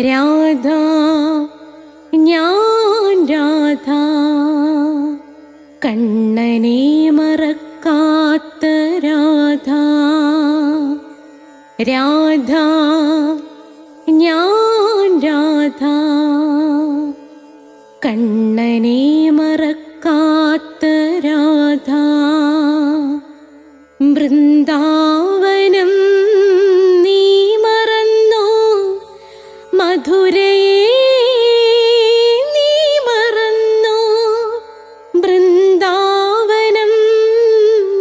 രാധ ഞാൻ രാധ കണ്ണനെ മറക്കാത്ത രാധ. രാധ ഞാൻ രാധ കണ്ണനെ മറക്കാത്ത രാധ. വൃന്ദാവനം നീ മറന്നോ, മധുരയെ നീ മറന്നോ. വൃന്ദാവനം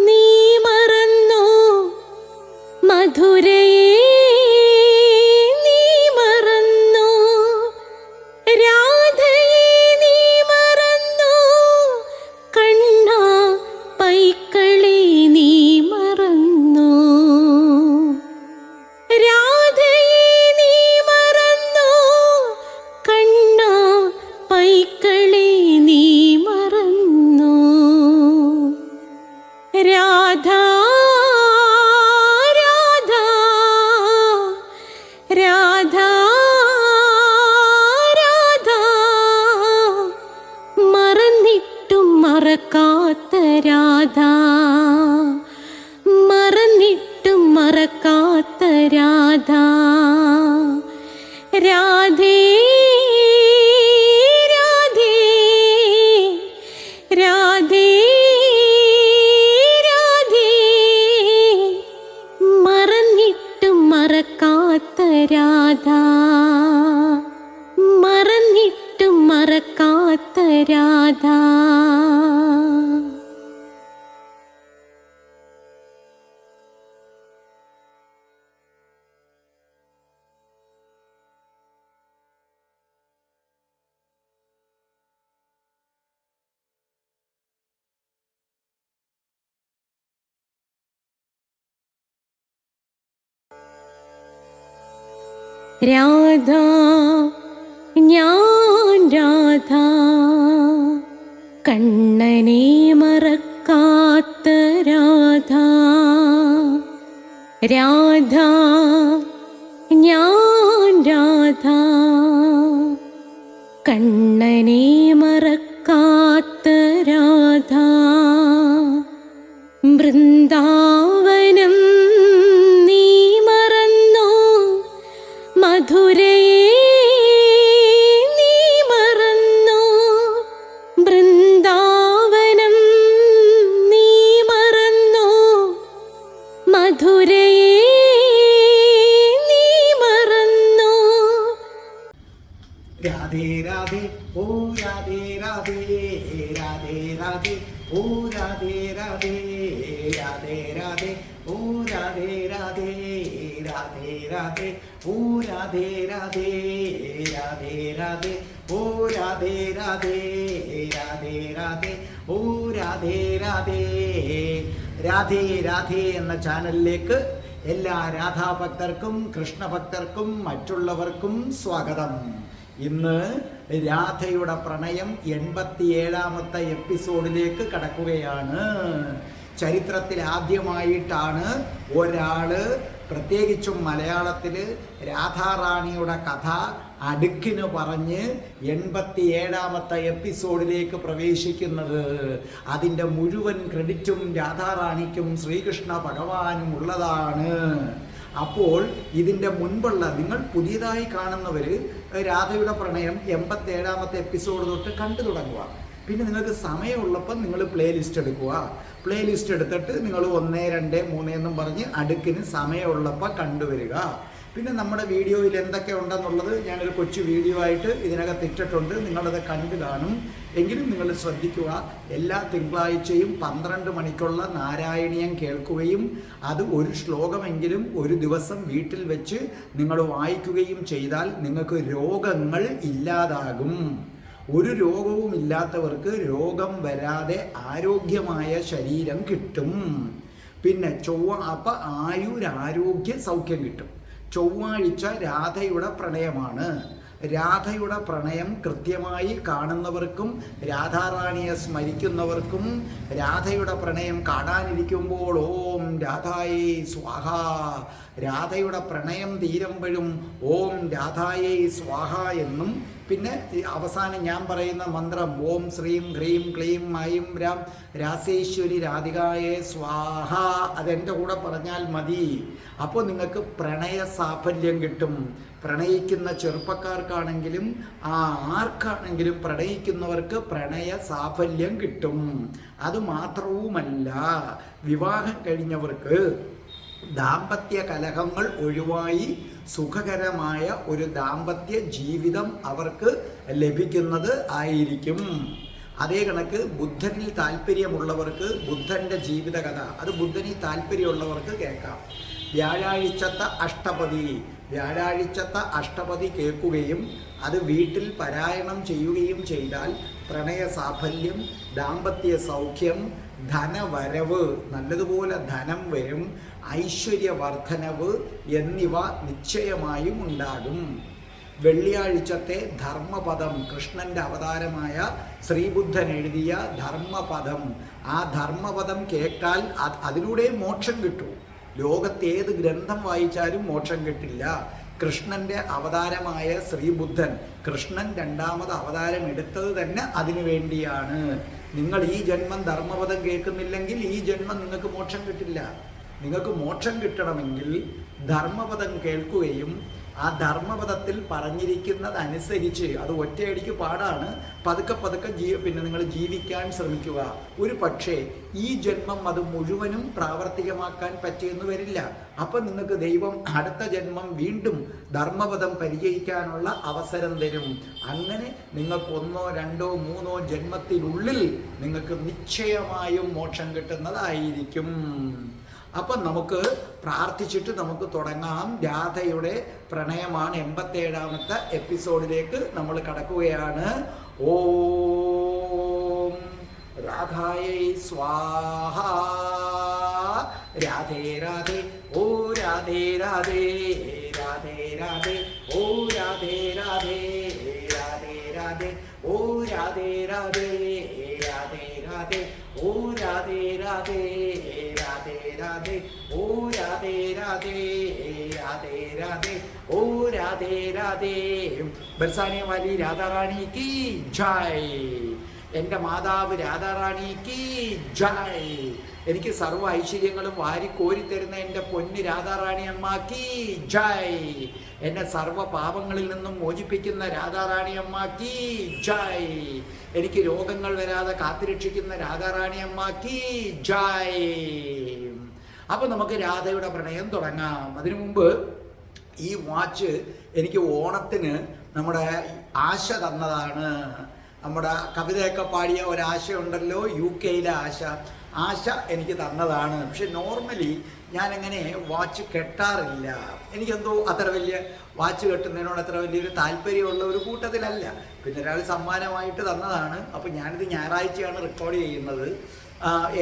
നീ മറന്നോ, മധുരയെ നീ മറന്നോ. രാധയെ നീ മറന്നോ, കണ്ണാ പൈക്കളെ നീ മറന്നോ. രാധയെ നീ മറന്നോ, കണ്ണാ പൈക്കളെ നീ മറന്നോ. രാധ രാധ രാധ രാധ മറന്നിട്ടും മറക്കാത്ത രാധ. മറന്നിട്ടും മറക്കാത്ത രാധ. രാധേ രാധേ രാധേ രാധേ മറന്നിട്ടും മറക്കാത്ത രാധ. മറന്നിട്ടും മറക്കാത്ത രാധ. രാധ ഞാൻ രാധ കണ്ണനെ മറക്കാത്ത രാധ. രാധ ഞാൻ രാധ കണ്ണനെ മറക്കാത്ത രാധ. വൃന്ദാവനം നീ മറന്നോ, മധുരയെ നീ മറന്നോ. വൃന്ദാവനം നീ മറന്നോ, മധുരയെ നീ മറന്നോ. രാധേ രാധേ ഓ രാധേ രാധേ രാധേ രാധേ ഓ രാധേ രാധേ രാധേ രാധേ ഓ രാധേ രാധേ രാധേ രാധേ ഓ രാധേ രാധേ രാധേ രാധേ ഓ രാധേ രാധേ രാധേ രാധേ ഓ രാധേ രാധേ. രാധേ രാധേ എന്ന ചാനലിലേക്ക് എല്ലാ രാധാഭക്തർക്കും കൃഷ്ണഭക്തർക്കും മറ്റുള്ളവർക്കും സ്വാഗതം. ഇന്ന് രാധയുടെ പ്രണയം 87ാമത്തെ എപ്പിസോഡിലേക്ക് കടക്കുകയാണ്. ചരിത്രത്തിൽ ആദ്യമായിട്ടാണ് ഒരാള്, പ്രത്യേകിച്ചും മലയാളത്തിൽ, രാധാറാണിയുടെ കഥ അടുക്കിന് പറഞ്ഞ് 87ാമത്തെ എപ്പിസോഡിലേക്ക് പ്രവേശിക്കുന്നത്. അതിൻ്റെ മുഴുവൻ ക്രെഡിറ്റും രാധാറാണിക്കും ശ്രീകൃഷ്ണ ഭഗവാനും ഉള്ളതാണ്. അപ്പോൾ ഇതിൻ്റെ മുൻപുള്ള, നിങ്ങൾ പുതിയതായി കാണുന്നവർ രാധയുടെ പ്രണയം 87ാമത്തെ എപ്പിസോഡ് തൊട്ട് കണ്ടു തുടങ്ങുക. പിന്നെ നിങ്ങൾക്ക് സമയമുള്ളപ്പോൾ നിങ്ങൾ പ്ലേ ലിസ്റ്റ് എടുക്കുക. പ്ലേ ലിസ്റ്റ് എടുത്തിട്ട് നിങ്ങൾ 1, 2, 3 എന്നും പറഞ്ഞ് അടുക്കിന് സമയമുള്ളപ്പോൾ കണ്ടുവരിക. പിന്നെ നമ്മുടെ വീഡിയോയിൽ എന്തൊക്കെ ഉണ്ടെന്നുള്ളത് ഞാനൊരു കൊച്ചു വീഡിയോ ആയിട്ട് ഇതിനകത്ത് ഇട്ടിട്ടുണ്ട്. നിങ്ങളത് കണ്ടു കാണും. എങ്കിലും നിങ്ങൾ ശ്രദ്ധിക്കുക, എല്ലാ തിങ്കളാഴ്ചയും 12 മണിക്കുള്ള നാരായണീയം കേൾക്കുകയും അത് ഒരു ശ്ലോകമെങ്കിലും ഒരു ദിവസം വീട്ടിൽ വെച്ച് നിങ്ങൾ വായിക്കുകയും ചെയ്താൽ നിങ്ങൾക്ക് രോഗങ്ങൾ ഇല്ലാതാകും. ഒരു രോഗവും ഇല്ലാത്തവർക്ക് രോഗം വരാതെ ആരോഗ്യമായ ശരീരം കിട്ടും. പിന്നെ അപ്പം ആരോഗ്യ സൗഖ്യം കിട്ടും. ചൊവ്വാഴ്ച രാധയുടെ പ്രണയമാണ്. രാധയുടെ പ്രണയം കൃത്യമായി കാണുന്നവർക്കും രാധാറാണിയെ സ്മരിക്കുന്നവർക്കും രാധയുടെ പ്രണയം കാണാനിരിക്കുമ്പോൾ ഓം രാധായേ സ്വാഹ, രാധയുടെ പ്രണയം തീരുമ്പോഴും ഓം രാധായേ സ്വാഹ എന്നും, പിന്നെ അവസാനം ഞാൻ പറയുന്ന മന്ത്രം ഓം ശ്രീം ഹ്രീം ക്ലീം ഐം രാം രാസേശ്വരി രാധികായേ സ്വാഹ, അതെൻ്റെ കൂടെ പറഞ്ഞാൽ മതി. അപ്പോൾ നിങ്ങൾക്ക് പ്രണയ സാഫല്യം കിട്ടും. പ്രണയിക്കുന്ന ചെറുപ്പക്കാർക്കാണെങ്കിലും ആർക്കാണെങ്കിലും പ്രണയിക്കുന്നവർക്ക് പ്രണയ സാഫല്യം കിട്ടും. അതുമാത്രവുമല്ല, വിവാഹം കഴിഞ്ഞവർക്ക് ദാമ്പത്യ കലഹങ്ങൾ ഒഴിവായി സുഖകരമായ ഒരു ദാമ്പത്യ ജീവിതം അവർക്ക് ലഭിക്കുന്നത് ആയിരിക്കും. അതേ കണക്ക് ബുദ്ധനിൽ താല്പര്യമുള്ളവർക്ക് ബുദ്ധൻ്റെ ജീവിതകഥ, അത് ബുദ്ധനിൽ താല്പര്യമുള്ളവർക്ക് കേൾക്കാം. വ്യാഴാഴ്ചത്തെ അഷ്ടപതി കേൾക്കുകയും അത് വീട്ടിൽ പാരായണം ചെയ്യുകയും ചെയ്താൽ പ്രണയ സാഫല്യം, ദാമ്പത്യ സൗഖ്യം, ധനവരവ്, നല്ലതുപോലെ ധനം വരും, ഐശ്വര്യവർദ്ധനവ് എന്നിവ നിശ്ചയമായും ഉണ്ടാകും. വെള്ളിയാഴ്ചത്തെ ധർമ്മപദം, കൃഷ്ണൻ്റെ അവതാരമായ ശ്രീബുദ്ധൻ എഴുതിയ ധർമ്മപദം, ആ ധർമ്മപദം കേട്ടാൽ അതിലൂടെ മോക്ഷം കിട്ടൂ. ലോകത്തേത് ഗ്രന്ഥം വായിച്ചാലും മോക്ഷം കിട്ടില്ല. കൃഷ്ണൻ്റെ അവതാരമായ ശ്രീബുദ്ധൻ, കൃഷ്ണൻ രണ്ടാമത് അവതാരം എടുത്തത് തന്നെ അതിനു വേണ്ടിയാണ്. നിങ്ങൾ ഈ ജന്മം ധർമ്മപദം കേൾക്കുന്നില്ലെങ്കിൽ ഈ ജന്മം നിങ്ങൾക്ക് മോക്ഷം കിട്ടില്ല. നിങ്ങൾക്ക് മോക്ഷം കിട്ടണമെങ്കിൽ ധർമ്മപദം കേൾക്കുകയും ആ ധർമ്മപദത്തിൽ പറഞ്ഞിരിക്കുന്നതനുസരിച്ച്, അത് ഒറ്റയടിക്ക് പാടാണ്, പതുക്കെ പിന്നെ നിങ്ങൾ ജീവിക്കാൻ ശ്രമിക്കുക. ഒരു പക്ഷേ ഈ ജന്മം അത് മുഴുവനും പ്രാവർത്തികമാക്കാൻ പറ്റിയെന്ന് വരില്ല. അപ്പം നിങ്ങൾക്ക് ദൈവം അടുത്ത ജന്മം വീണ്ടും ധർമ്മപദം പരിചയിക്കാനുള്ള അവസരം തരും. അങ്ങനെ നിങ്ങൾക്ക് 1, 2, 3 ജന്മത്തിനുള്ളിൽ നിങ്ങൾക്ക് നിശ്ചയമായും മോക്ഷം കിട്ടുന്നതായിരിക്കും. അപ്പം നമുക്ക് പ്രാർത്ഥിച്ചിട്ട് നമുക്ക് തുടങ്ങാം. രാധയുടെ പ്രണയമാണ് 87ാമത്തെ എപ്പിസോഡിലേക്ക് നമ്മൾ കടക്കുകയാണ്. ഓം രാധായേ സ്വാഹ. രാധേ രാധേ ഓ രാധേ രാധേ, രാധേ രാധേ ഓ രാധേ രാധേ, രാധേ രാധേ ഓ രാധേ രാധേ, രാധേ രാധേ ഓ രാധേ രാധേ, രാധേ രാധേ ഓ രാധേ രാധേ, രാധേ രാധേ ഓ രാധേ രാധേ. ബർസാനെ വാലി രാധാറാണി കി ജയ്. എൻ്റെ മാതാവ് രാധാറാണി കി ജയ്. എനിക്ക് സർവ്വ ഐശ്വര്യങ്ങളും വാരിക്കോരിത്തരുന്ന എൻ്റെ പൊന്ന് രാധാറാണി അമ്മ കി ജയ്. എന്നെ സർവ്വ പാപങ്ങളിൽ നിന്നും മോചിപ്പിക്കുന്ന രാധാറാണി അമ്മ കി ജയ്. എനിക്ക് രോഗങ്ങൾ വരാതെ കാത്തുരക്ഷിക്കുന്ന രാധാറാണി അമ്മ കി ജയ്. അപ്പം നമുക്ക് രാധയുടെ പ്രണയം തുടങ്ങാം. അതിനു മുമ്പ് ഈ വാച്ച് എനിക്ക് ഓണത്തിന് നമ്മുടെ ആശ തന്നതാണ്. നമ്മുടെ കവിതയൊക്കെ പാടിയ ഒരാശയുണ്ടല്ലോ, UK ആശ എനിക്ക് തന്നതാണ്. പക്ഷെ നോർമലി ഞാനങ്ങനെ വാച്ച് കെട്ടാറില്ല. എനിക്കെന്തോ അത്ര വലിയ വാച്ച് കെട്ടുന്നതിനോട് അത്ര വലിയൊരു താല്പര്യമുള്ള ഒരു കൂട്ടത്തിലല്ല. പിന്നെ ഒരാൾ സമ്മാനമായിട്ട് തന്നതാണ്. അപ്പോൾ ഞാനിത് ഞായറാഴ്ചയാണ് റെക്കോർഡ് ചെയ്യുന്നത്.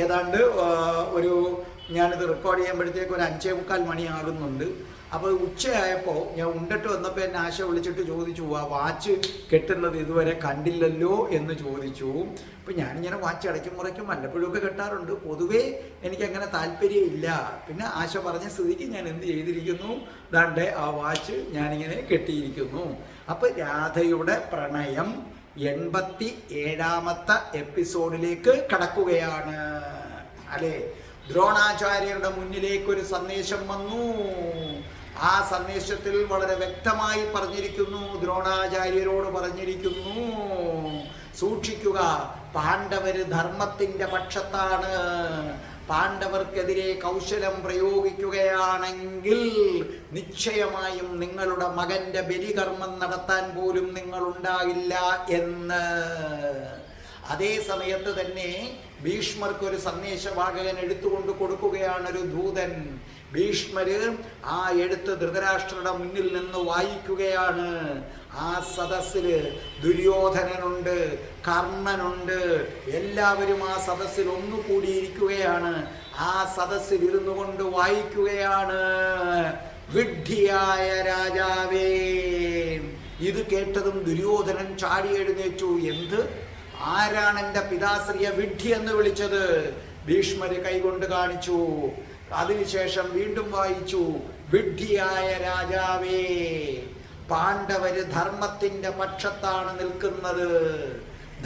ഏതാണ്ട് ഞാനിത് റെക്കോർഡ് ചെയ്യുമ്പോഴത്തേക്ക് ഒരു 5:45 മണിയാകുന്നുണ്ട്. അപ്പോൾ ഉച്ചയായപ്പോൾ ഞാൻ ഉണ്ടിട്ട് വന്നപ്പോൾ എന്നെ ആശ വിളിച്ചിട്ട് ചോദിച്ചു, ആ വാച്ച് കെട്ടുന്നത് ഇതുവരെ കണ്ടില്ലല്ലോ എന്ന് ചോദിച്ചു. അപ്പോൾ ഞാനിങ്ങനെ വാച്ച് ഇടയ്ക്കും മുറയ്ക്കും വല്ലപ്പോഴുമൊക്കെ കെട്ടാറുണ്ട്. പൊതുവേ എനിക്കങ്ങനെ താല്പര്യമില്ല. പിന്നെ ആശ പറഞ്ഞ സ്ഥിതിക്ക് ഞാൻ എന്ത് ചെയ്തിരിക്കുന്നു, ദാണ്ടെ ആ വാച്ച് ഞാനിങ്ങനെ കെട്ടിയിരിക്കുന്നു. അപ്പോൾ രാധയുടെ പ്രണയം 87ാമത്തെ എപ്പിസോഡിലേക്ക് കടക്കുകയാണ് അല്ലേ. ദ്രോണാചാര്യരുടെ മുന്നിലേക്ക് ഒരു സന്ദേശം വന്നു. ആ സന്ദേശത്തിൽ വളരെ വ്യക്തമായി പറഞ്ഞിരിക്കുന്നു, ദ്രോണാചാര്യരോട് പറഞ്ഞിരിക്കുന്നു, സൂക്ഷിക്കുക, പാണ്ഡവര് ധർമ്മത്തിന്റെ പക്ഷത്താണ്. പാണ്ഡവർക്കെതിരെ കൗശലം പ്രയോഗിക്കുകയാണെങ്കിൽ നിശ്ചയമായും നിങ്ങളുടെ മകന്റെ ബലികർമ്മം നടത്താൻ പോലും നിങ്ങളുണ്ടാകില്ല എന്ന്. അതേ സമയത്ത് തന്നെ ഭീഷ്മർക്കൊരു സന്ദേശവാഹകൻ എടുത്തുകൊണ്ട് കൊടുക്കുകയാണ്, ഒരു ദൂതൻ. ഭീഷ്മര് ആ എഴുത്ത് ധൃതരാഷ്ട്രയുടെ മുന്നിൽ നിന്ന് വായിക്കുകയാണ്. ആ സദസ്സിൽ ദുര്യോധനനുണ്ട്, കർണനുണ്ട്, എല്ലാവരും ആ സദസ്സിൽ ഒന്നുകൂടിയിരിക്കുകയാണ്. ആ സദസ്സിൽ ഇരുന്നു കൊണ്ട് വായിക്കുകയാണ്, വിഡ്ഢിയായ രാജാവേ, ഇത് കേട്ടതും ദുര്യോധനൻ ചാടി എഴുന്നേറ്റു. എന്ത്? ആരാണ് എൻ്റെ പിതാശ്രീയെ വിഡ്ഢി എന്ന് വിളിച്ചത്? ഭീഷ്മര് കൈകൊണ്ട് കാണിച്ചു. അതിനുശേഷം വീണ്ടും വായിച്ചു, വിഡ്ഢിയായ രാജാവേ, പാണ്ഡവര് ധർമ്മത്തിന്റെ പക്ഷത്താണ് നിൽക്കുന്നത്.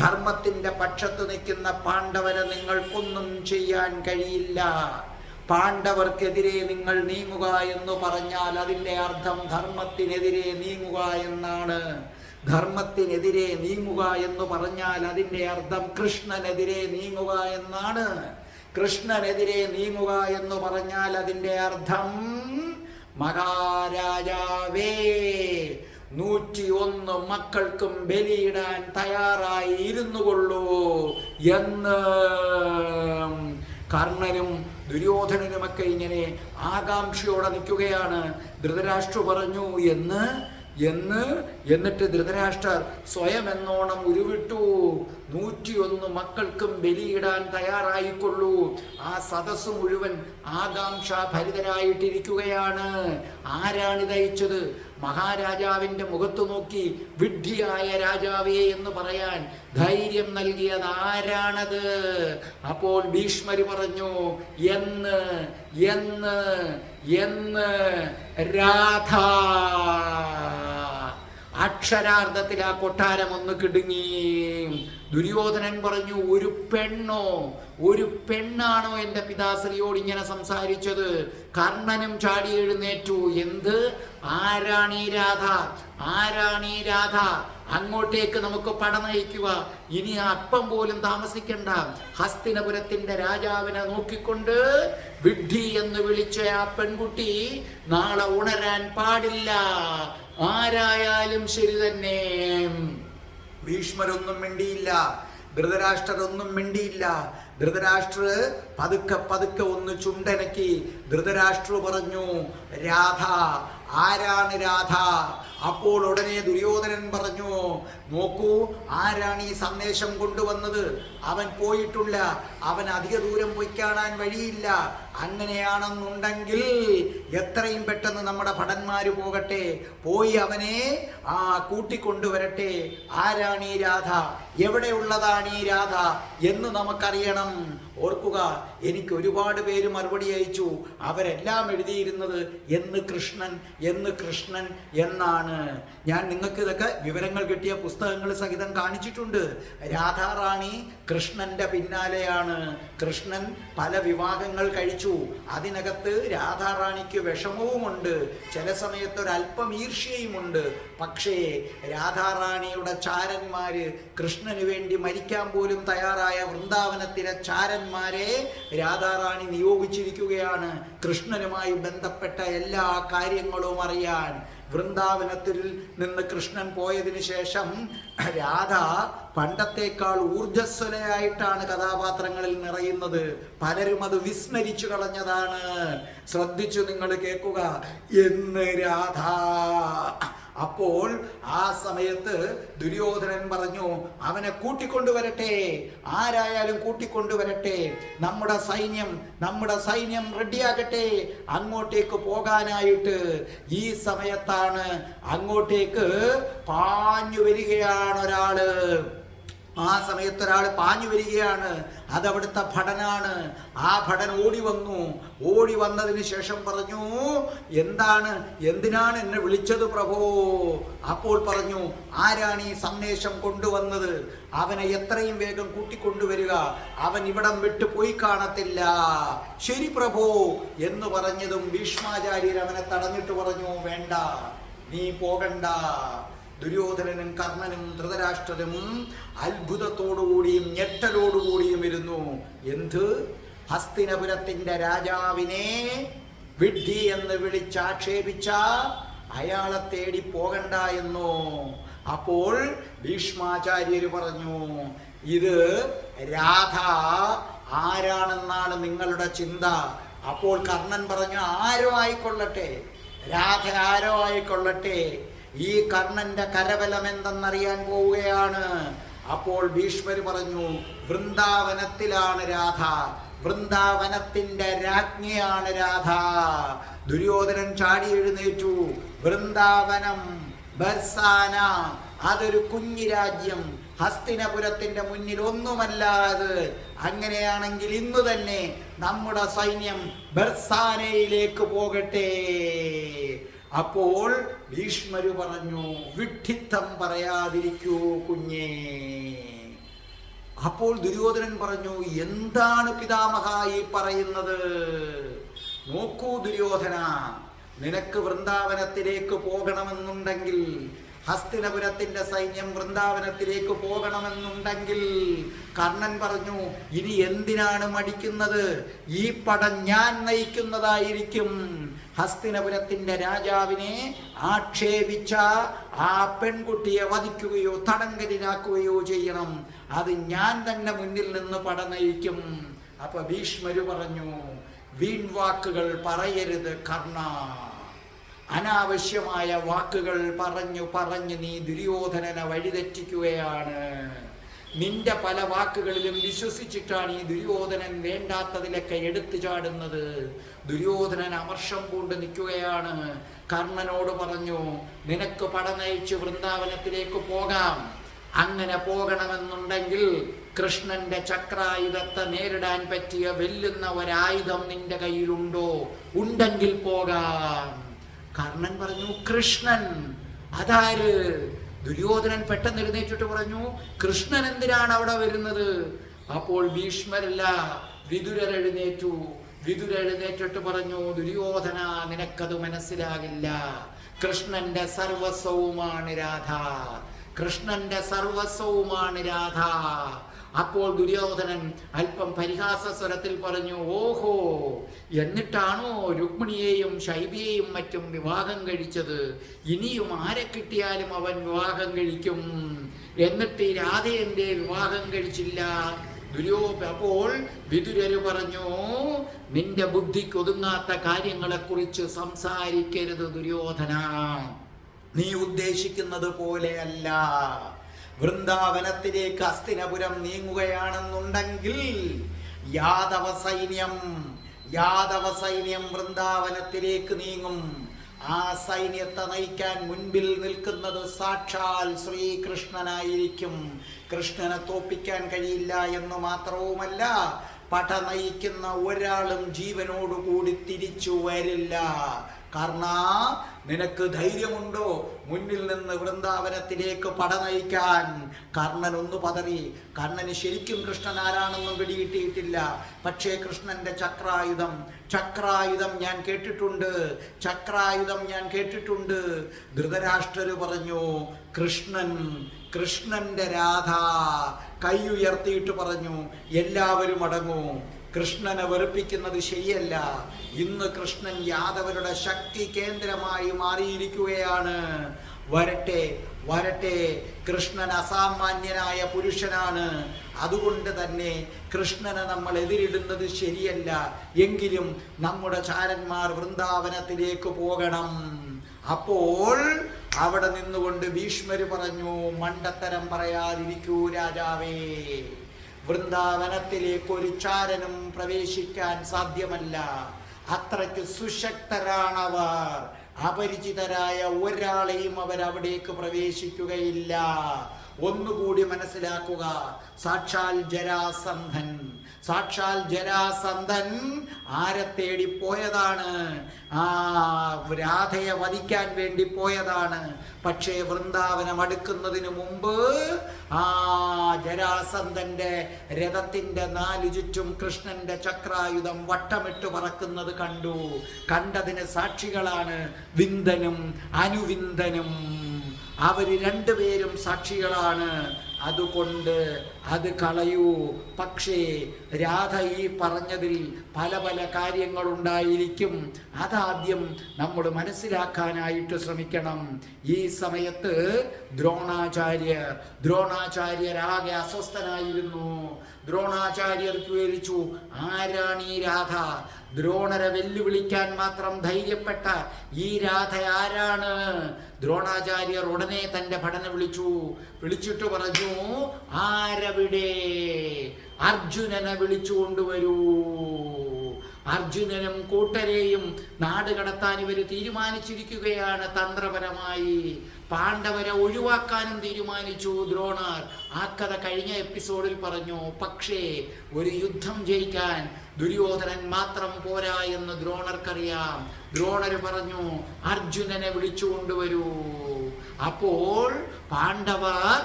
ധർമ്മത്തിന്റെ പക്ഷത്ത് നിൽക്കുന്ന പാണ്ഡവരെ നിങ്ങൾക്കൊന്നും ചെയ്യാൻ കഴിയില്ല. പാണ്ഡവർക്കെതിരെ നിങ്ങൾ നീങ്ങുക എന്ന് പറഞ്ഞാൽ അതിൻ്റെ അർത്ഥം ധർമ്മത്തിനെതിരെ നീങ്ങുക എന്നാണ്. ധർമ്മത്തിനെതിരെ നീങ്ങുക എന്ന് പറഞ്ഞാൽ അതിൻ്റെ അർത്ഥം കൃഷ്ണനെതിരെ നീങ്ങുക എന്നാണ്. കൃഷ്ണനെതിരെ നീങ്ങുക എന്ന് പറഞ്ഞാൽ അതിൻ്റെ അർത്ഥം മഹാരാജാവേ, 101 മക്കൾക്കും ബലിയിടാൻ തയ്യാറായി ഇരുന്നു കൊള്ളൂ എന്ന് കർണനും ദുര്യോധനനുമൊക്കെ ഇങ്ങനെ ആകാംക്ഷയോടെ നിൽക്കുകയാണ്. ധൃതരാഷ്ട്ര പറഞ്ഞു എന്നിട്ട് ധൃതരാഷ്ട്രർ സ്വയം എന്നോണം ഉരുവിട്ടു. 101 മക്കൾക്കും ബലിയിടാൻ തയ്യാറായിക്കൊള്ളൂ. ആ സദസ്സ് മുഴുവൻ ആകാംക്ഷാഭരിതരായിട്ടിരിക്കുകയാണ്. ആരാണിതയച്ചത്? മഹാരാജാവിൻ്റെ മുഖത്തു നോക്കി വിഡ്ഢിയായ രാജാവേ എന്ന് പറയാൻ ധൈര്യം നൽകിയത് ആരാണത്? അപ്പോൾ ഭീഷ്മര് പറഞ്ഞു, എന്ന് രാധ. അക്ഷരാർത്ഥത്തിൽ ആ കൊട്ടാരം ഒന്ന് കിടുങ്ങി. ദുര്യോധനൻ പറഞ്ഞു, ഒരു പെണ്ണാണോ എൻ്റെ പിതാശ്രീയോട് ഇങ്ങനെ സംസാരിച്ചത്? കർണനും ചാടി എഴുന്നേറ്റു. എന്ത്? ആരാണീ രാധ? അങ്ങോട്ടേക്ക് നമുക്ക് പട നയിക്കുക. ഇനി അപ്പം പോലും താമസിക്കണ്ട. ഹസ്തിനപുരത്തിന്റെ രാജാവിനെ നോക്കിക്കൊണ്ട് വിഡ്ഢി എന്ന് വിളിച്ച ആ പെൺകുട്ടി നാളെ ഉണരാൻ പാടില്ല. ആരായാലും ശരി തന്നെ. ഭീഷ്മരൊന്നും മിണ്ടിയില്ല, ധൃതരാഷ്ട്രരൊന്നും മിണ്ടിയില്ല. ധൃതരാഷ്ട്ര പതുക്കെ ഒന്ന് ചുണ്ടനക്കി. ധൃതരാഷ്ട്ര പറഞ്ഞു, രാധ. ആരാണ് രാധ? അപ്പോൾ ഉടനെ ദുര്യോധനൻ പറഞ്ഞു, നോക്കൂ, ആരാണ് ഈ സന്ദേശം കൊണ്ടുവന്നത്? അവൻ പോയിട്ടില്ല. അവൻ അധിക ദൂരം പോയി കാണാൻ വഴിയില്ല. അങ്ങനെയാണെന്നുണ്ടെങ്കിൽ എത്രയും പെട്ടെന്ന് നമ്മുടെ ഭടന്മാര് പോകട്ടെ, പോയി അവനെ കൂട്ടിക്കൊണ്ടുവരട്ടെ. ആരാണ് ഈ രാധ? എവിടെയുള്ളതാണ് ഈ രാധ എന്ന് നമുക്കറിയണം. ഓർക്കുക, എനിക്ക് ഒരുപാട് പേര് മറുപടി അയച്ചു. അവരെല്ലാം എഴുതിയിരുന്നത് എന്ന് കൃഷ്ണൻ എന്നാണ്. ഞാൻ നിങ്ങൾക്ക് ഇതൊക്കെ വിവരങ്ങൾ കിട്ടിയ പുസ്തകങ്ങൾ സഹിതം കാണിച്ചിട്ടുണ്ട്. രാധാറാണി കൃഷ്ണന്റെ പിന്നാലെയാണ്. കൃഷ്ണൻ പല വിവാഹങ്ങൾ കഴിച്ചു. അതിനകത്ത് രാധാറാണിക്ക് വിഷമവുമുണ്ട്, ചില സമയത്ത് ഒരല്പം ഈർഷ്യയുമുണ്ട്. പക്ഷേ രാധാറാണിയുടെ ചാരന്മാര്, കൃഷ്ണന് വേണ്ടി മരിക്കാൻ പോലും തയ്യാറായ വൃന്ദാവനത്തിലെ ചാരന്മാരെ രാധാറാണി നിയോഗിച്ചിരിക്കുകയാണ് കൃഷ്ണനുമായി ബന്ധപ്പെട്ട എല്ലാ കാര്യങ്ങളും അറിയാൻ. വൃന്ദാവനത്തിൽ നിന്ന് കൃഷ്ണൻ പോയതിനു ശേഷം രാധ പണ്ടത്തേക്കാൾ ഊർജ്ജസ്വലയായിട്ടാണ് കഥാപാത്രങ്ങളിൽ നിറയുന്നത്. പലരും അത് വിസ്മരിച്ചു കളഞ്ഞതാണ്. ശ്രദ്ധിച്ചു നിങ്ങൾ കേൾക്കുക. എന്ന് രാധ. അപ്പോൾ ആ സമയത്ത് ദുര്യോധനൻ പറഞ്ഞു, അവനെ കൂട്ടിക്കൊണ്ടുവരട്ടെ, ആരായാലും കൂട്ടിക്കൊണ്ടുവരട്ടെ. നമ്മുടെ സൈന്യം റെഡിയാകട്ടെ അങ്ങോട്ടേക്ക് പോകാനായിട്ട്. ഈ സമയത്താണ് അങ്ങോട്ടേക്ക് പാഞ്ഞു വരികയാണ് ഒരാള്. ആ സമയത്ത് ഒരാൾ പാഞ്ഞു വരികയാണ്. അതവിടുത്തെ ഭടനാണ്. ആ ഭടൻ ഓടി വന്നതിന് ശേഷം പറഞ്ഞു, എന്തിനാണ് എന്നെ വിളിച്ചത് പ്രഭോ? അപ്പോൾ പറഞ്ഞു, ആരാണ് ഈ സന്ദേശം കൊണ്ടുവന്നത്? അവനെ എത്രയും വേഗം കൂട്ടിക്കൊണ്ടുവരിക. അവൻ ഇവിടം വിട്ടു പോയി കാണത്തില്ല. ശരി പ്രഭോ എന്ന് പറഞ്ഞതും ഭീഷ്മാചാര്യർ അവനെ തടഞ്ഞിട്ട് പറഞ്ഞു, വേണ്ട, നീ പോകണ്ട. ദുര്യോധനനും കർണനും ധൃതരാഷ്ട്രരും അത്ഭുതത്തോടുകൂടിയും ഞെട്ടലോടുകൂടിയും ഇരുന്നു. എന്ത്? ഹസ്തിനപുരത്തിന്റെ രാജാവിനെ വിഡ്ഢി എന്ന് വിളിച്ചാക്ഷേപിച്ച അയാളെ തേടി പോകണ്ട എന്നോ? അപ്പോൾ ഭീഷ്മാചാര്യര് പറഞ്ഞു, ഇത് രാധ ആരാണെന്നാണ് നിങ്ങളുടെ ചിന്ത. അപ്പോൾ കർണൻ പറഞ്ഞു, ആരോ ആയിക്കൊള്ളട്ടെ, രാധ ആരോ ആയിക്കൊള്ളട്ടെ, ഈ കർണന്റെ കരബലം എന്തെന്നറിയാൻ പോവുകയാണ്. അപ്പോൾ ഭീഷ്മർ പറഞ്ഞു, വൃന്ദാവനത്തിലാണ് രാധ, വൃന്ദാവനത്തിന്റെ രാജ്ഞിയാണ് രാധ. ദുര്യോധനൻ ചാടി എഴുന്നേറ്റു. വൃന്ദാവനം ബർസാന അതൊരു കുഞ്ഞു രാജ്യം, ഹസ്തിനപുരത്തിന്റെ മുന്നിൽ ഒന്നുമല്ലാതെ. അങ്ങനെയാണെങ്കിൽ ഇന്നു തന്നെ നമ്മുടെ സൈന്യം ബർസാനയിലേക്ക് പോകട്ടെ. അപ്പോൾ ഭീഷ്മര് പറഞ്ഞു, വിഡ്ഢിത്തം പറയാതിരിക്കൂ കുഞ്ഞേ. അപ്പോൾ ദുര്യോധനൻ പറഞ്ഞു, എന്താണ് പിതാമഹ ഈ പറയുന്നത്? നോക്കൂ ദുര്യോധന, നിനക്ക് വൃന്ദാവനത്തിലേക്ക് പോകണമെന്നുണ്ടെങ്കിൽ, ഹസ്തിനപുരത്തിന്റെ സൈന്യം വൃന്ദാവനത്തിലേക്ക് പോകണമെന്നുണ്ടെങ്കിൽ, കർണൻ പറഞ്ഞു, ഇനി എന്തിനാണ് മടിക്കുന്നത്? ഈ പടം ഞാൻ നയിക്കുന്നതായിരിക്കും. ഹസ്തിനപുരത്തിന്റെ രാജാവിനെ ആക്ഷേപിച്ച ആ പെൺകുട്ടിയെ വധിക്കുകയോ തടങ്കലിലാക്കുകയോ ചെയ്യണം. അത് ഞാൻ തന്നെ മുന്നിൽ നിന്ന് പട നയിക്കും. അപ്പൊ ഭീഷ്മര് പറഞ്ഞു, വീൺവാക്കുകൾ പറയരുത് കർണ. അനാവശ്യമായ വാക്കുകൾ പറഞ്ഞു നീ ദുര്യോധനനെ വഴിതെറ്റിക്കുകയാണ്. നിന്റെ പല വാക്കുകളിലും വിശ്വസിച്ചിട്ടാണ് ഈ ദുര്യോധനൻ വേണ്ടാത്തതിലൊക്കെ എടുത്തു ചാടുന്നത്. ദുര്യോധനൻ അമർഷം പൂണ്ട് നിൽക്കുകയാണ്. കർണനോട് പറഞ്ഞു, നിനക്ക് പട നയിച്ച് വൃന്ദാവനത്തിലേക്ക് പോകാം. അങ്ങനെ പോകണമെന്നുണ്ടെങ്കിൽ കൃഷ്ണന്റെ ചക്രായുധത്തെ നേരിടാൻ പറ്റിയ വെല്ലുന്ന ഒരായുധം നിന്റെ കയ്യിലുണ്ടോ? ഉണ്ടെങ്കിൽ പോകാം. കർണൻ പറഞ്ഞു, കൃഷ്ണൻ അതാര്? ദുര്യോധനൻ പെട്ടെന്ന് എഴുന്നേറ്റിട്ട് പറഞ്ഞു, കൃഷ്ണൻ എന്തിനാണ് അവിടെ വരുന്നത്? അപ്പോൾ ഭീഷ്മരല്ല, വിതുരർ എഴുന്നേറ്റു. വിതുരെഴുന്നേറ്റിട്ട് പറഞ്ഞു, ദുര്യോധന, നിനക്കത് മനസ്സിലാകില്ല. കൃഷ്ണന്റെ സർവസ്വവുമാണ് രാധ. കൃഷ്ണന്റെ സർവസ്വവുമാണ് രാധ. അപ്പോൾ ദുര്യോധനൻ അല്പം പരിഹാസ സ്വരത്തിൽ പറഞ്ഞു, ഓഹോ, എന്നിട്ടാണോ രുക്മിണിയെയും ശൈബിയെയും മറ്റും വിവാഹം കഴിച്ചത്? ഇനിയും ആരെ കിട്ടിയാലും അവൻ വിവാഹം കഴിക്കും. എന്നിട്ട് ഈ രാധയെന്റെ വിവാഹം കഴിച്ചില്ല? അപ്പോൾ വിതുരര് പറഞ്ഞു, നിന്റെ ബുദ്ധിക്ക് ഒതുങ്ങാത്ത കാര്യങ്ങളെക്കുറിച്ച് സംസാരിക്കരുത് ദുര്യോധന. നീ ഉദ്ദേശിക്കുന്നത് പോലെയല്ല. വൃന്ദാവനത്തിലേക്ക് ഹസ്തിനപുരം നീങ്ങുകയാണെന്നുണ്ടെങ്കിൽ യാദവ സൈന്യം വൃന്ദാവനത്തിലേക്ക് നീങ്ങും. ആ സൈന്യത്തെ നയിക്കാൻ മുൻപിൽ നിൽക്കുന്നത് സാക്ഷാൽ ശ്രീകൃഷ്ണനായിരിക്കും. കൃഷ്ണനെ തോപ്പിക്കാൻ കഴിയില്ല എന്ന് മാത്രവുമല്ല, പട നയിക്കുന്ന ഒരാളും ജീവനോടുകൂടി തിരിച്ചു വരില്ല. കാരണം നിനക്ക് ധൈര്യമുണ്ടോ മുന്നിൽ നിന്ന് വൃന്ദാവനത്തിലേക്ക് പട നയിക്കാൻ? കർണൻ ഒന്ന് പതറി. കർണന് ശരിക്കും കൃഷ്ണൻ ആരാണെന്നും പിടികിട്ടിയിട്ടില്ല. പക്ഷേ കൃഷ്ണന്റെ ചക്രായുധം ഞാൻ കേട്ടിട്ടുണ്ട്. ധൃതരാഷ്ട്രര് പറഞ്ഞു, കൃഷ്ണന്റെ രാധ. കൈ ഉയർത്തിയിട്ട് പറഞ്ഞു, എല്ലാവരും അടങ്ങൂ. കൃഷ്ണനെ വെറുപ്പിക്കുന്നത് ശരിയല്ല. ഇന്ന് കൃഷ്ണൻ യാദവരുടെ ശക്തി കേന്ദ്രമായി മാറിയിരിക്കുകയാണ്. വരട്ടെ. കൃഷ്ണൻ അസാമാന്യനായ പുരുഷനാണ്. അതുകൊണ്ട് തന്നെ കൃഷ്ണനെ നമ്മൾ എതിരിടുന്നത് ശരിയല്ല. എങ്കിലും നമ്മുടെ ചാരന്മാർ വൃന്ദാവനത്തിലേക്ക് പോകണം. അപ്പോൾ അവിടെ നിന്നുകൊണ്ട് ഭീഷ്മര് പറഞ്ഞു, മണ്ടത്തരം പറയാതിരിക്കൂ രാജാവേ. വൃന്ദാവനത്തിലേക്ക് ഒരു ചാരനും പ്രവേശിക്കാൻ സാധ്യമല്ല. അത്രയ്ക്ക് സുശക്തരാണവർ. അപരിചിതരായ ഒരാളെയും അവരവിടേക്ക് പ്രവേശിക്കുകയില്ല. ഒന്നുകൂടി മനസ്സിലാക്കുക, സാക്ഷാൽ ജരാസന്ധൻ ആരെ തേടി പോയതാണ്? രാധയെ വധിക്കാൻ വേണ്ടി പോയതാണ്. പക്ഷേ വൃന്ദാവനം അടുക്കുന്നതിന് മുമ്പ് ജരാസന്ധന്റെ രഥത്തിന്റെ 4 ചുറ്റും കൃഷ്ണന്റെ ചക്രായുധം വട്ടമിട്ട് പറക്കുന്നത് കണ്ടതിന് സാക്ഷികളാണ് വിന്ദനും അനുവിന്ദനും. അവര് രണ്ടുപേരും സാക്ഷികളാണ്. അതുകൊണ്ട് അത് കളയൂ. പക്ഷേ രാധ ഈ പറഞ്ഞതിൽ പല കാര്യങ്ങളുണ്ടായിരിക്കും. അതാദ്യം നമ്മൾ മനസ്സിലാക്കാനായിട്ട് ശ്രമിക്കണം. ഈ സമയത്ത് ദ്രോണാചാര്യരാകെ അസ്വസ്ഥനായിരുന്നു. ദ്രോണാചാര്യർക്ക് വിചാരിച്ചു, ആരാണ് ഈ രാധ? ദ്രോണരെ വെല്ലുവിളിക്കാൻ മാത്രം ധൈര്യപ്പെട്ട ഈ രാധ ആരാണ്? ദ്രോണാചാര്യർ ഉടനെ തന്റെ ഭടനെ വിളിച്ചിട്ട് പറഞ്ഞു, ആരവിടെ? അർജുനനെ വിളിച്ചു കൊണ്ടുവരൂ. അർജുനനും കൂട്ടരെയും നാട് കടത്താൻ ഇവർ തീരുമാനിച്ചിരിക്കുകയാണ് തന്ത്രപരമായി. പാണ്ഡവരെ ഒഴിവാക്കാനും തീരുമാനിച്ചു ദ്രോണർ. ആ കഥ കഴിഞ്ഞ എപ്പിസോഡിൽ പറഞ്ഞു. പക്ഷേ ഒരു യുദ്ധം ജയിക്കാൻ ദുര്യോധനൻ മാത്രം പോരാ എന്ന് ദ്രോണർക്കറിയാം. ദ്രോണർ പറഞ്ഞു, അർജുനനെ വിളിച്ചു കൊണ്ടുവരൂ. അപ്പോൾ പാണ്ഡവർ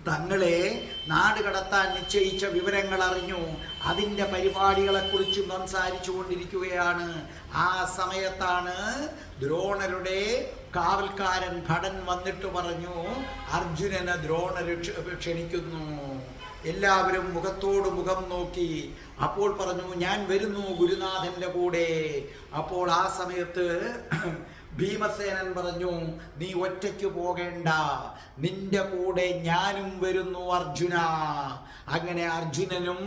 തങ്ങളെ നാട് കടത്താൻ നിശ്ചയിച്ച വിവരങ്ങൾ അറിഞ്ഞു. അതിൻ്റെ പരിപാടികളെക്കുറിച്ച് സംസാരിച്ചു കൊണ്ടിരിക്കുകയാണ്. ആ സമയത്താണ് ദ്രോണരുടെ കാവൽക്കാരൻ ഭടൻ വന്നിട്ട് പറഞ്ഞു, അർജുനനെ ദ്രോണർ ക്ഷണിക്കുന്നു. എല്ലാവരും മുഖത്തോട് മുഖം നോക്കി. അപ്പോൾ പറഞ്ഞു, ഞാൻ വരുന്നു ഗുരുനാഥന്റെ കൂടെ. അപ്പോൾ ആ സമയത്ത് ഭീമസേനൻ പറഞ്ഞു, നീ ഒറ്റയ്ക്ക് പോകേണ്ട, നിന്റെ കൂടെ ഞാനും വരുന്നു അർജുന. അങ്ങനെ അർജുനനും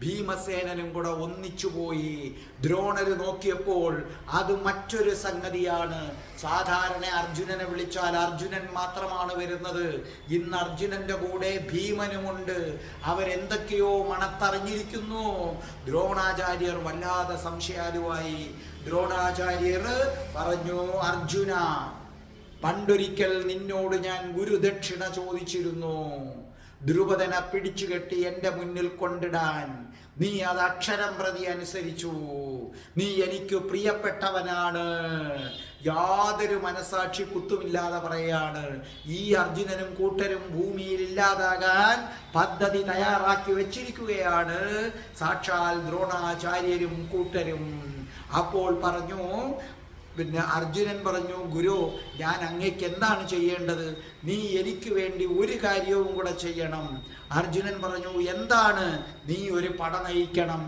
ഭീമസേനനും കൂടെ ഒന്നിച്ചു പോയി. ദ്രോണര് നോക്കിയപ്പോൾ അത് മറ്റൊരു സംഗതിയാണ്. സാധാരണ അർജുനനെ വിളിച്ചാൽ അർജുനൻ മാത്രമാണ് വരുന്നത്. ഇന്ന് അർജുനന്റെ കൂടെ ഭീമനുമുണ്ട്. അവരെന്തൊക്കെയോ മണത്തറിഞ്ഞിരിക്കുന്നു. ദ്രോണാചാര്യർ വല്ലാതെ സംശയാലുവായി. ദ്രോണാചാര്യർ പറഞ്ഞു, അർജുന, പണ്ടൊരിക്കൽ നിന്നോട് ഞാൻ ഗുരുദക്ഷിണ ചോദിച്ചിരുന്നു. ദ്രുപദനെ പിടിച്ചുകെട്ടി എൻ്റെ മുന്നിൽ കൊണ്ടിടാൻ. നീ അത് അക്ഷരം പ്രതി അനുസരിച്ചു. നീ എനിക്ക് പ്രിയപ്പെട്ടവനാണ്. യാതൊരു മനസാക്ഷി കുത്തുമില്ലാതെ പറയാണ്, ഈ അർജുനനും കൂട്ടരും ഭൂമിയിൽ ഇല്ലാതാകാൻ പദ്ധതി തയ്യാറാക്കി വെച്ചിരിക്കുകയാണ് സാക്ഷാൽ ദ്രോണാചാര്യരും കൂട്ടരും. അപ്പോൾ പറഞ്ഞു, പിന്നെ അർജുനൻ പറഞ്ഞു, ഗുരു, ഞാൻ അങ്ങേക്ക് എന്താണ് ചെയ്യേണ്ടത്? നീ എനിക്ക് വേണ്ടി ഒരു കാര്യവും കൂടെ ചെയ്യണം. അർജുനൻ പറഞ്ഞു, എന്താണ്? നീ ഒരു പട നയിക്കണം.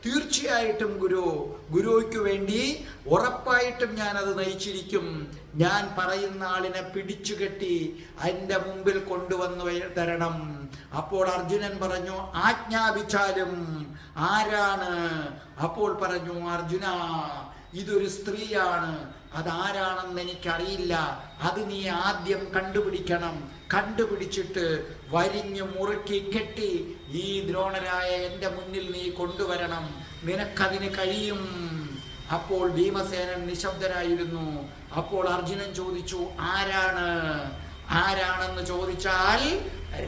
തീർച്ചയായിട്ടും ഗുരുയ്ക്ക് വേണ്ടി ഉറപ്പായിട്ടും ഞാനത് നയിച്ചിരിക്കും. ഞാൻ പറയുന്ന ആളിനെ പിടിച്ചുകെട്ടി എൻ്റെ മുമ്പിൽ കൊണ്ടുവന്നു തരണം. അപ്പോൾ അർജുനൻ പറഞ്ഞു, ആജ്ഞാപിച്ചാലും. ആരാണ്? അപ്പോൾ പറഞ്ഞു, അർജുന, ഇതൊരു സ്ത്രീയാണ്. അതാരാണെന്ന് എനിക്കറിയില്ല. അത് നീ ആദ്യം കണ്ടുപിടിക്കണം. കണ്ടുപിടിച്ചിട്ട് വരിഞ്ഞു മുറുക്കി കെട്ടി ഈ ദ്രോണരായ എൻ്റെ മുന്നിൽ നീ കൊണ്ടുവരണം. നിനക്കതിന് കഴിയും. അപ്പോൾ ഭീമസേനൻ നിശബ്ദനായിരുന്നു. അപ്പോൾ അർജുനൻ ചോദിച്ചു, ആരാണെന്ന് ചോദിച്ചാൽ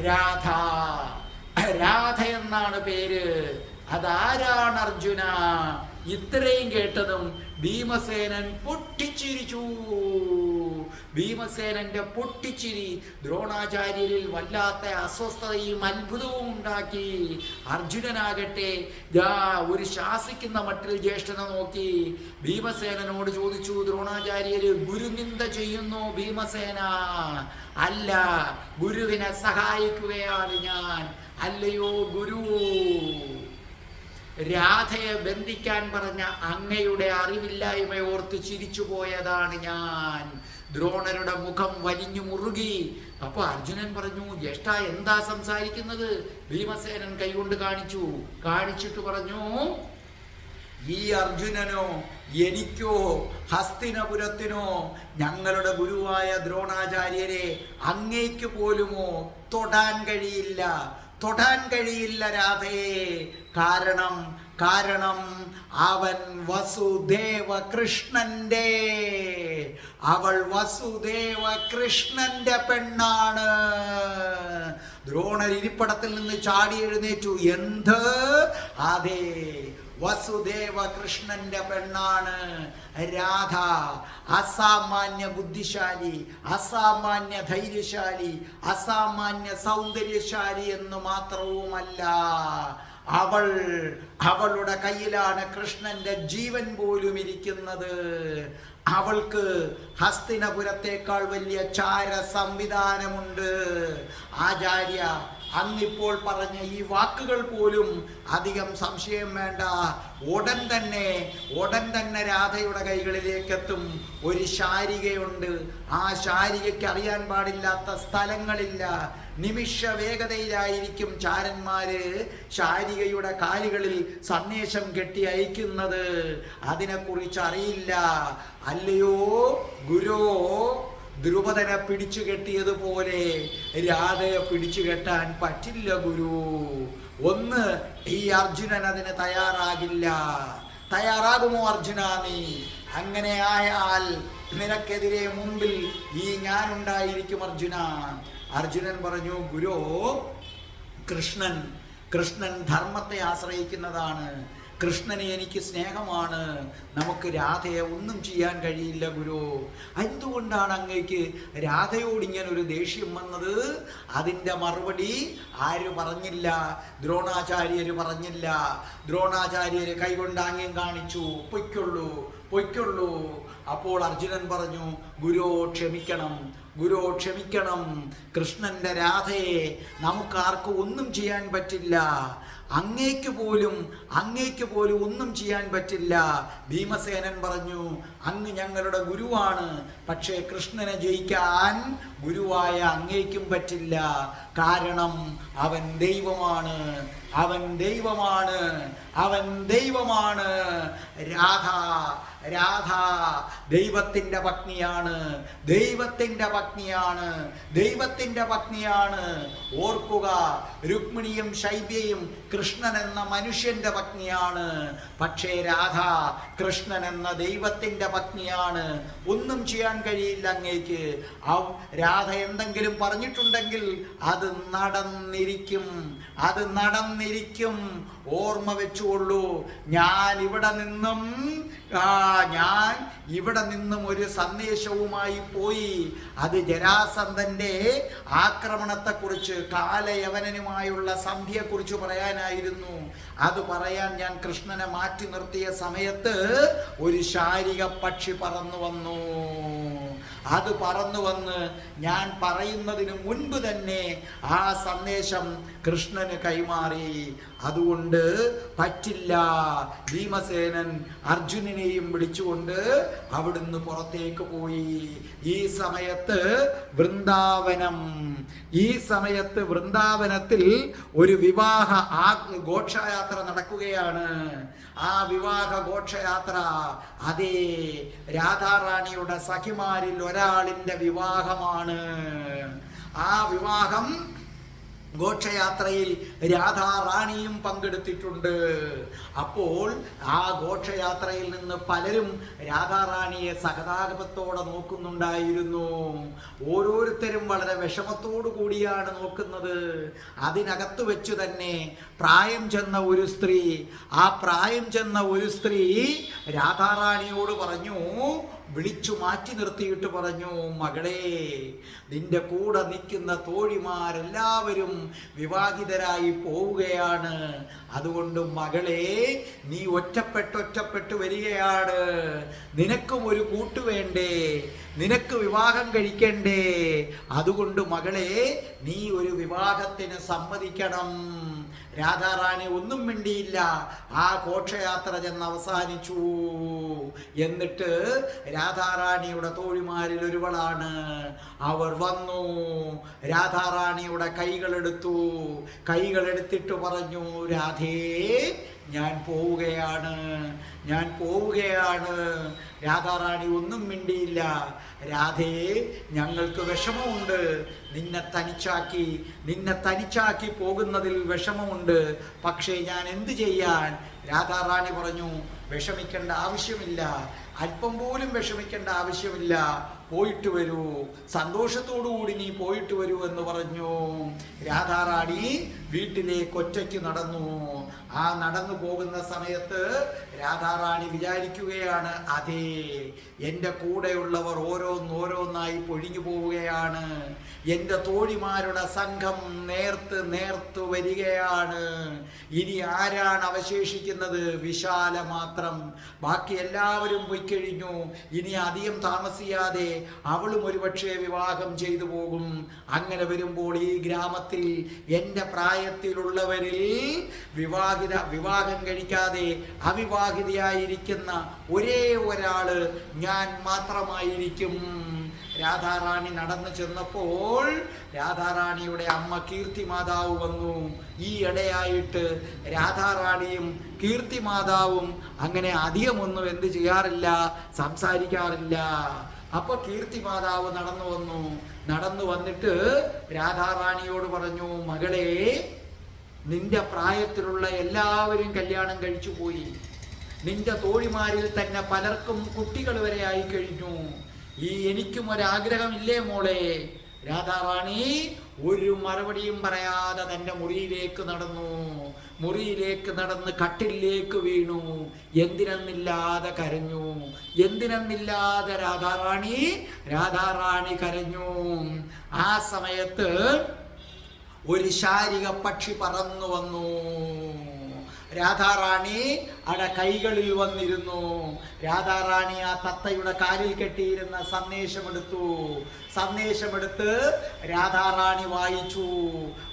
രാധ. രാധ എന്നാണ് പേര്. അതാരാണ് അർജുന? ഇത്രയും കേട്ടതും ഭീമസേനൻ പൊട്ടിച്ചിരിച്ചു. ഭീമസേനന്റെ പൊട്ടിച്ചിരി ദ്രോണാചാര്യരിൽ വല്ലാത്ത അസ്വസ്ഥതയും അത്ഭുതവും ഉണ്ടാക്കി. അർജുനനാകട്ടെ ഒരു ശാസിക്കുന്ന മട്ടിൽ ജ്യേഷ്ഠനെ നോക്കി ഭീമസേനനോട് ചോദിച്ചു, ദ്രോണാചാര്യര് ഗുരുനിന്ദ ചെയ്യുന്നു ഭീമസേന? അല്ല, ഗുരുവിനെ സഹായിക്കുകയാണ് ഞാൻ. അല്ലയോ ഗുരു, രാധയെ ബന്ധിക്കാൻ പറഞ്ഞ അങ്ങയുടെ അറിവില്ലായ്മ ഓർത്ത് ചിരിച്ചു പോയതാണ് ഞാൻ. ദ്രോണരുടെ മുഖം വലിഞ്ഞു മുറുകി. അപ്പൊ അർജുനൻ പറഞ്ഞു, ജ്യേഷ്ഠ, എന്താ സംസാരിക്കുന്നത്? ഭീമസേനൻ കൈകൊണ്ട് കാണിച്ചിട്ട് പറഞ്ഞു, ഈ അർജുനനോ എനിക്കോ ഹസ്തിനപുരത്തിനോ ഞങ്ങളുടെ ഗുരുവായ ദ്രോണാചാര്യരെ അങ്ങേക്ക് പോലുമോ തൊടാൻ കഴിയില്ല രാധയെ. കാരണം അവൻ വസുദേവ കൃഷ്ണന്റെ പെണ്ണാണ്. ദ്രോണർ ഇരിപ്പടത്തിൽ നിന്ന് ചാടി എഴുന്നേറ്റു. എന്ത്? അതെ, വസുദേവ കൃഷ്ണന്റെ പെണ്ണാണ് രാധ. അസാമാന്യ ബുദ്ധിശാലി, അസാമാന്യ ധൈര്യശാലി, അസാമാന്യ സൗന്ദര്യശാലി എന്ന് മാത്രവുമല്ല, അവളുടെ കയ്യിലാണ് കൃഷ്ണന്റെ ജീവൻ പോലും ഇരിക്കുന്നത്. അവൾക്ക് ഹസ്തിനപുരത്തേക്കാൾ വലിയ ചാര സംവിധാനമുണ്ട്. ആചാര്യ, അങ്ങിപ്പോൾ പറഞ്ഞ ഈ വാക്കുകൾ പോലും അധികം സംശയം വേണ്ട. ഉടൻ തന്നെ രാധയുടെ കൈകളിലേക്ക് എത്തും. ഒരു ശാരികയുണ്ട്. ആ ശാരികയ്ക്ക് അറിയാൻ പാടില്ലാത്ത സ്ഥലങ്ങളില്ല. നിമിഷ വേഗതയിലായിരിക്കും ചാരന്മാര് ശാരികയുടെ കാലുകളിൽ സന്ദേശം കെട്ടി അയക്കുന്നത്. അതിനെക്കുറിച്ച് അറിയില്ല. അല്ലയോ ഗുരു, ദ്രുപദനെ പിടിച്ചു കെട്ടിയതുപോലെ രാധയെ പിടിച്ചു കെട്ടാൻ പറ്റില്ല ഗുരു. ഒന്ന്, ഈ അർജുനൻ അതിന് തയ്യാറാകില്ല. തയ്യാറാകുമോ അർജുന നീ? അങ്ങനെ ആയാൽ നിനക്കെതിരെ മുമ്പിൽ ഈ ഞാനുണ്ടായിരിക്കും അർജുന. അർജുനൻ പറഞ്ഞു, ഗുരു, കൃഷ്ണൻ ധർമ്മത്തെ ആശ്രയിക്കുന്നതാണ്. കൃഷ്ണനെ എനിക്ക് സ്നേഹമാണ്. നമുക്ക് രാധയെ ഒന്നും ചെയ്യാൻ കഴിയില്ല ഗുരു. എന്തുകൊണ്ടാണ് അങ്ങേക്ക് രാധയോട് ഇങ്ങനെ ഒരു ദേഷ്യം വന്നത്? അതിൻ്റെ മറുപടി ആര് പറഞ്ഞില്ല? ദ്രോണാചാര്യർ പറഞ്ഞില്ല. ദ്രോണാചാര്യർ കൈകൊണ്ട് ആംഗ്യം കാണിച്ചു, പൊയ്ക്കൊള്ളൂ. അപ്പോൾ അർജുനൻ പറഞ്ഞു, ഗുരു ക്ഷമിക്കണം. കൃഷ്ണന്റെ രാധയെ നമുക്കാർക്കും ഒന്നും ചെയ്യാൻ പറ്റില്ല. അങ്ങേക്ക് പോലും ഒന്നും ചെയ്യാൻ പറ്റില്ല. ഭീമസേനൻ പറഞ്ഞു, അങ്ങ് ഞങ്ങളുടെ ഗുരുവാണ്, പക്ഷേ കൃഷ്ണനെ ജയിക്കാൻ ഗുരുവായ അങ്ങേക്കും പറ്റില്ല. കാരണം അവൻ ദൈവമാണ്. രാധ ദൈവത്തിൻ്റെ പത്നിയാണ്. ഓർക്കുക, രുക്മിണിയും ശൈബ്യയും കൃഷ്ണൻ എന്ന മനുഷ്യന്റെ പത്നിയാണ്. പക്ഷേ രാധ കൃഷ്ണൻ എന്ന ദൈവത്തിൻ്റെ പത്നിയാണ്. ഒന്നും ചെയ്യാൻ കഴിയില്ല അങ്ങേക്ക്. രാധ എന്തെങ്കിലും പറഞ്ഞിട്ടുണ്ടെങ്കിൽ അത് നടന്നിരിക്കും. ഓർമ്മ വെച്ചുകൊള്ളൂ. ഞാൻ ഇവിടെ നിന്നും ഒരു സന്ദേശവുമായി പോയി. അത് ജരാസന്ധന്റെ ആക്രമണത്തെക്കുറിച്ച്, കാലയവനനുമായുള്ള സന്ധിയെക്കുറിച്ച് പറയാനായിരുന്നു. അത് പറയാൻ ഞാൻ കൃഷ്ണനെ മാറ്റി നിർത്തിയ സമയത്ത് ഒരു ശാരിക പക്ഷി പറന്നു വന്നു. അത് പറന്നു വന്ന് ഞാൻ പറയുന്നതിന് മുൻപ് തന്നെ ആ സന്ദേശം കൃഷ്ണന് കൈമാറി. അതുകൊണ്ട് പറ്റില്ല. ഭീമസേനൻ അർജുനനെയും വിളിച്ചുകൊണ്ട് അവിടുന്ന് പുറത്തേക്ക് പോയി. ഈ സമയത്ത് വൃന്ദാവനത്തിൽ ഒരു വിവാഹ ഘോഷയാത്ര നടക്കുകയാണ്. ആ വിവാഹ ഘോഷയാത്ര അതേ രാധാറാണിയുടെ സഖിമാരിൽ ഒരാളിന്റെ വിവാഹമാണ്. ആ വിവാഹം ഘോഷയാത്രയിൽ രാധാറാണിയും പങ്കെടുത്തിട്ടുണ്ട്. അപ്പോൾ ആ ഘോഷയാത്രയിൽ നിന്ന് പലരും രാധാറാണിയെ സഹതാപത്തോടെ നോക്കുന്നുണ്ടായിരുന്നു. ഓരോരുത്തരും വളരെ വിഷമത്തോടു കൂടിയാണ് നോക്കുന്നത്. അതിനകത്ത് വെച്ച് തന്നെ പ്രായം ചെന്ന ഒരു സ്ത്രീ രാധാറാണിയോട് പറഞ്ഞു, വിളിച്ചു മാറ്റി നിർത്തിയിട്ട് പറഞ്ഞു, മകളെ, നിന്റെ കൂടെ നിൽക്കുന്ന തോഴിമാരെല്ലാവരും വിവാഹിതരായി പോവുകയാണ്. അതുകൊണ്ട് മകളെ, നീ ഒറ്റപ്പെട്ട് വരികയാണ്. നിനക്കും ഒരു കൂട്ട് വേണ്ടേ? നിനക്ക് വിവാഹം കഴിക്കണ്ടേ? അതുകൊണ്ട് മകളെ, നീ ഒരു വിവാഹത്തിന് സമ്മതിക്കണം. രാധാറാണി ഒന്നും മിണ്ടിയില്ല. ആ ഘോഷയാത്ര ചെന്ന് അവസാനിച്ചു. എന്നിട്ട് രാധാറാണിയുടെ തോഴിമാരിൽ ഒരുവളാണ്. അവർ വന്നു, രാധാറാണിയുടെ കൈകളെടുത്തിട്ട് പറഞ്ഞു, രാധേ, ഞാൻ പോവുകയാണ്. രാധാറാണി ഒന്നും മിണ്ടിയില്ല. രാധേ, ഞങ്ങൾക്ക് വിഷമമുണ്ട്. നിന്നെ തനിച്ചാക്കി പോകുന്നതിൽ വിഷമമുണ്ട്. പക്ഷേ ഞാൻ എന്ത് ചെയ്യാൻ? രാധാറാണി പറഞ്ഞു, വിഷമിക്കേണ്ട ആവശ്യമില്ല, അല്പം പോലും വിഷമിക്കേണ്ട ആവശ്യമില്ല. പോയിട്ട് വരൂ, സന്തോഷത്തോടു കൂടി നീ പോയിട്ട് വരൂ എന്ന് പറഞ്ഞു. രാധാറാണി വീട്ടിലേക്ക് ഒറ്റയ്ക്ക് നടന്നു. ആ നടന്നു പോകുന്ന സമയത്ത് രാധാറാണി വിചാരിക്കുകയാണ്, അതേ, എൻ്റെ കൂടെയുള്ളവർ ഓരോന്നായി പൊഴിഞ്ഞു പോവുകയാണ്. എൻ്റെ തോഴിമാരുടെ സംഘം നേർത്ത് വരികയാണ്. ഇനി ആരാണ് അവശേഷിക്കുന്നത്? വിശാല മാത്രം. ബാക്കി എല്ലാവരും പൊയ്ക്കഴിഞ്ഞു. ഇനി അധികം താമസിയാതെ അവളും ഒരുപക്ഷെ വിവാഹം ചെയ്തു പോകും. അങ്ങനെ വരുമ്പോൾ ഈ ഗ്രാമത്തിൽ എൻ്റെ പ്രായത്തിലുള്ളവരിൽ വിവാഹം കഴിക്കാതെ അവിവാഹിതയായിരിക്കുന്ന ഒരേ ഒരാള് ഞാൻ മാത്രമായിരിക്കും. രാധാറാണി നടന്നു ചെന്നപ്പോൾ രാധാറാണിയുടെ അമ്മ കീർത്തിമാതാവ് വന്നു. ഈ ഇടയായിട്ട് രാധാറാണിയും കീർത്തിമാതാവും അങ്ങനെ അധികമൊന്നും എന്ത് ചെയ്യാറില്ല, സംസാരിക്കാറില്ല. അപ്പൊ കീർത്തി മാതാവ് നടന്നു വന്നിട്ട് രാധാറാണിയോട് പറഞ്ഞു, മകളെ, നിന്റെ പ്രായത്തിലുള്ള എല്ലാവരും കല്യാണം കഴിച്ചു പോയി. നിന്റെ തോഴിമാരിൽ തന്നെ പലർക്കും കുട്ടികൾ വരെ ആയി കഴിഞ്ഞു. എനിക്കും ഒരാഗ്രഹമില്ലേ മോളെ? രാധാറാണി ഒരു മറുപടിയും പറയാതെ തൻ്റെ മുറിയിലേക്ക് നടന്ന് കട്ടിലേക്ക് വീണു. എന്തിനെന്നില്ലാതെ കരഞ്ഞു. എന്തിനെന്നില്ലാതെ രാധാറാണി കരഞ്ഞു. ആ സമയത്ത് ഒരു ശാരിക പക്ഷി പറന്നു വന്നു. രാധാറാണി കൈകളിൽ വന്നിരുന്നു. രാധാറാണി ആ തത്തയുടെ കാലിൽ കെട്ടിയിരുന്ന സന്ദേശമെടുത്ത് രാധാറാണി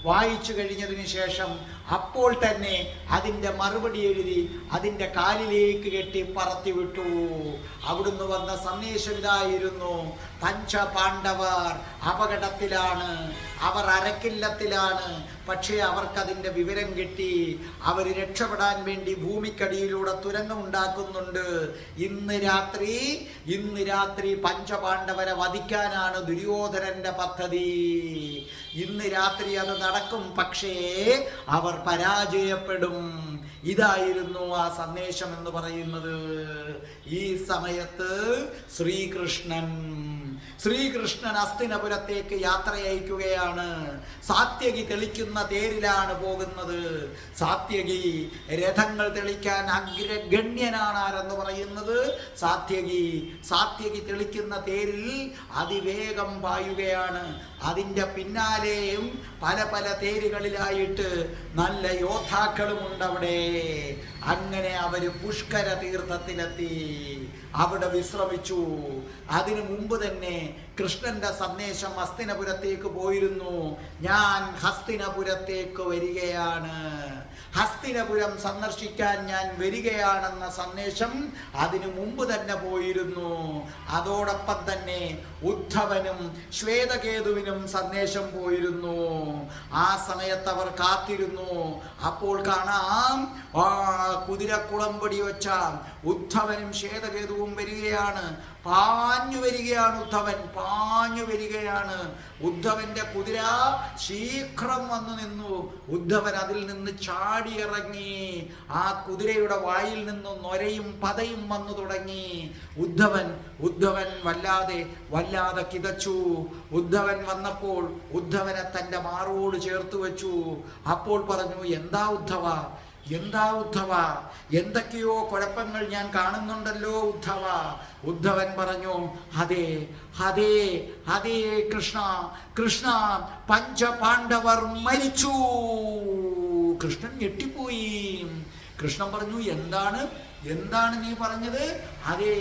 വായിച്ചു കഴിഞ്ഞതിന് ശേഷം അപ്പോൾ തന്നെ അതിൻ്റെ മറുപടി എഴുതി അതിൻ്റെ കാലിലേക്ക് കെട്ടി പറത്തിവിട്ടു. അവിടുന്ന് വന്ന സന്ദേശം ഇതായിരുന്നു: പഞ്ചപാണ്ഡവർ അപകടത്തിലാണ്, അവർ അരക്കില്ലത്തിലാണ്. പക്ഷേ അവർക്കതിൻ്റെ വിവരം കിട്ടി. അവർ രക്ഷപ്പെടാൻ വേണ്ടി ഭൂമിക്കടിയിലൂടെ തുരങ്കം ഉണ്ടാക്കുന്നുണ്ട്. ഇന്ന് രാത്രി പഞ്ചപാണ്ഡവരെ വധിക്കാനാണ് ദുര്യോധനന്റെ പദ്ധതി. ഇന്ന് രാത്രി അത് നടക്കും. പക്ഷേ അവർ പരാജയപ്പെടും. ഇതായിരുന്നു ആ സന്ദേശം എന്ന് പറയുന്നത്. ഈ സമയത്ത് ശ്രീകൃഷ്ണൻ അസ്തിനപുരത്തേക്ക് യാത്രയയക്കുകയാണ്. സാത്യകി തെളിക്കുന്ന തേരിലാണ് പോകുന്നത്. സാത്യകി രഥങ്ങൾ തെളിക്കാൻ അഗ്രഗണ്യനാണ് ആരെന്ന് പറയുന്നത് സാത്യകി തെളിക്കുന്ന തേരിൽ അതിവേഗം പായുകയാണ്. അതിൻ്റെ പിന്നാലെയും പല തേരുകളിലായിട്ട് നല്ല യോദ്ധാക്കളുമുണ്ട് അവിടെ. അങ്ങനെ അവര് പുഷ്കര തീർത്ഥത്തിലെത്തി. അവിടെ വിശ്രമിച്ചു. അതിനു മുമ്പ് തന്നെ കൃഷ്ണന്റെ സന്ദേശം ഹസ്തിനപുരത്തേക്ക് പോയിരുന്നു. ഞാൻ ഹസ്തിനപുരത്തേക്ക് വരികയാണ്, ഹസ്തിനപുരം സന്ദർശിക്കാൻ ഞാൻ വരികയാണെന്ന സന്ദേശം അതിനു മുമ്പ് തന്നെ പോയിരുന്നു. അതോടൊപ്പം തന്നെ ഉദ്ധവനും ശ്വേതകേതുവിനും സന്ദേശം പോയിരുന്നു. ആ സമയത്ത് അവർ കാത്തിരുന്നു. അപ്പോൾ കാണാം കുതിരക്കുളമ്പടി വെച്ച ഉദ്ധവനും ശ്വേതകേതുവും വരികയാണ്. പാഞ്ഞു വരികയാണ്. ഉദ്ധവന്റെ കുതിര ശീഘ്രം വന്നു നിന്നു. ഉദ്ധവൻ അതിൽ നിന്ന് ചാടിയിറങ്ങി. ആ കുതിരയുടെ വായിൽ നിന്ന് നൊരയും പതയും വന്നു തുടങ്ങി. ഉദ്ധവൻ വല്ലാതെ കിതച്ചു. ഉദ്ധവൻ വന്നപ്പോൾ ഉദ്ധവനെ തൻ്റെ മാറോട് ചേർത്ത് വെച്ചു. അപ്പോൾ പറഞ്ഞു, എന്താ ഉദ്ധവ, എന്തൊക്കെയോ കുഴപ്പങ്ങൾ ഞാൻ കാണുന്നുണ്ടല്ലോ ഉദ്ധവ. ഉദ്ധവൻ പറഞ്ഞു, അതേ കൃഷ്ണ, പഞ്ചപാണ്ഡവർ മരിച്ചു. കൃഷ്ണൻ ഞെട്ടിപ്പോയി. കൃഷ്ണൻ പറഞ്ഞു, എന്താണ് നീ പറഞ്ഞത്? അതേ,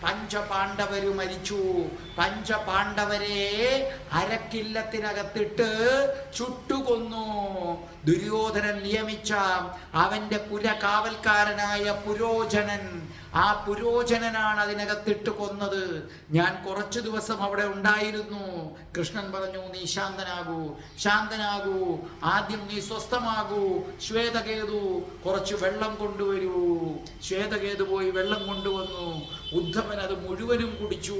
പഞ്ചപാണ്ഡവര് മരിച്ചു. പഞ്ചപാണ്ഡവരെ അരക്കില്ലത്തിനകത്തിട്ട് ചുട്ടുകൊന്നു. ദുര്യോധനൻ നിയമിച്ച അവന്റെ പുരകാവൽക്കാരനായ പുരോചനൻ, ആ പുരോചനനാണ് അതിനകത്തിട്ട് കൊന്നത്. ഞാൻ കുറച്ചു ദിവസം അവിടെ ഉണ്ടായിരുന്നു. കൃഷ്ണൻ പറഞ്ഞു, നീ ശാന്തനാകൂ, ആദ്യം നീ സ്വസ്ഥമാകൂ. ശ്വേതകേതു കുറച്ച് വെള്ളം കൊണ്ടുവരൂ. ശ്വേതകേതു പോയി വെള്ളം കൊണ്ടുവന്നു. ഉദ്ധവൻ അത് മുഴുവനും കുടിച്ചു.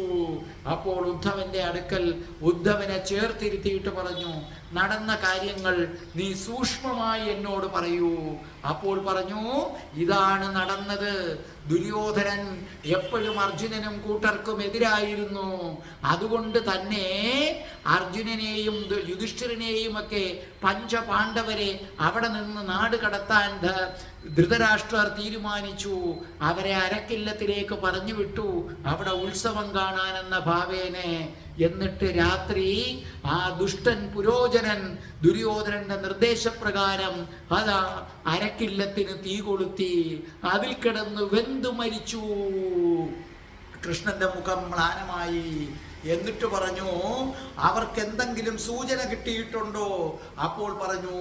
അപ്പോൾ ഉദ്ധവന്റെ അടുക്കൽ ഉദ്ധവനെ ചേർത്തിരുത്തിയിട്ട് പറഞ്ഞു, നടന്ന കാര്യങ്ങൾ നീ സൂക്ഷ്മമായി എന്നോട് പറയൂ. അപ്പോൾ പറഞ്ഞു, ഇതാണ് നടന്നത്. ദുര്യോധനൻ എപ്പോഴും അർജുനനും കൂട്ടർക്കും എതിരായിരുന്നു. അതുകൊണ്ട് തന്നെ അർജുനനെയും യുധിഷ്ഠിരനെയും ഒക്കെ പഞ്ചപാണ്ഡവരെ അവിടെ നിന്ന് നാട് കടത്താൻ ധൃതരാഷ്ട്രർ തീരുമാനിച്ചു. അവരെ അരക്കില്ലത്തിലേക്ക് പറഞ്ഞു വിട്ടു, അവിടെ ഉത്സവം കാണാനെന്ന ഭാവേനെ. എന്നിട്ട് രാത്രി ആ ദുഷ്ടൻ പുരോചനൻ ദുര്യോധനന്റെ നിർദ്ദേശപ്രകാരം അരക്കില്ലത്തിന് തീ കൊളുത്തി. അതിൽ കിടന്ന് വെന്തു മരിച്ചു. കൃഷ്ണന്റെ മുഖം മ്ലാനമായി. എന്നിട്ട് പറഞ്ഞു, അവർക്ക് എന്തെങ്കിലും സൂചന കിട്ടിയിട്ടുണ്ടോ? അപ്പോൾ പറഞ്ഞു,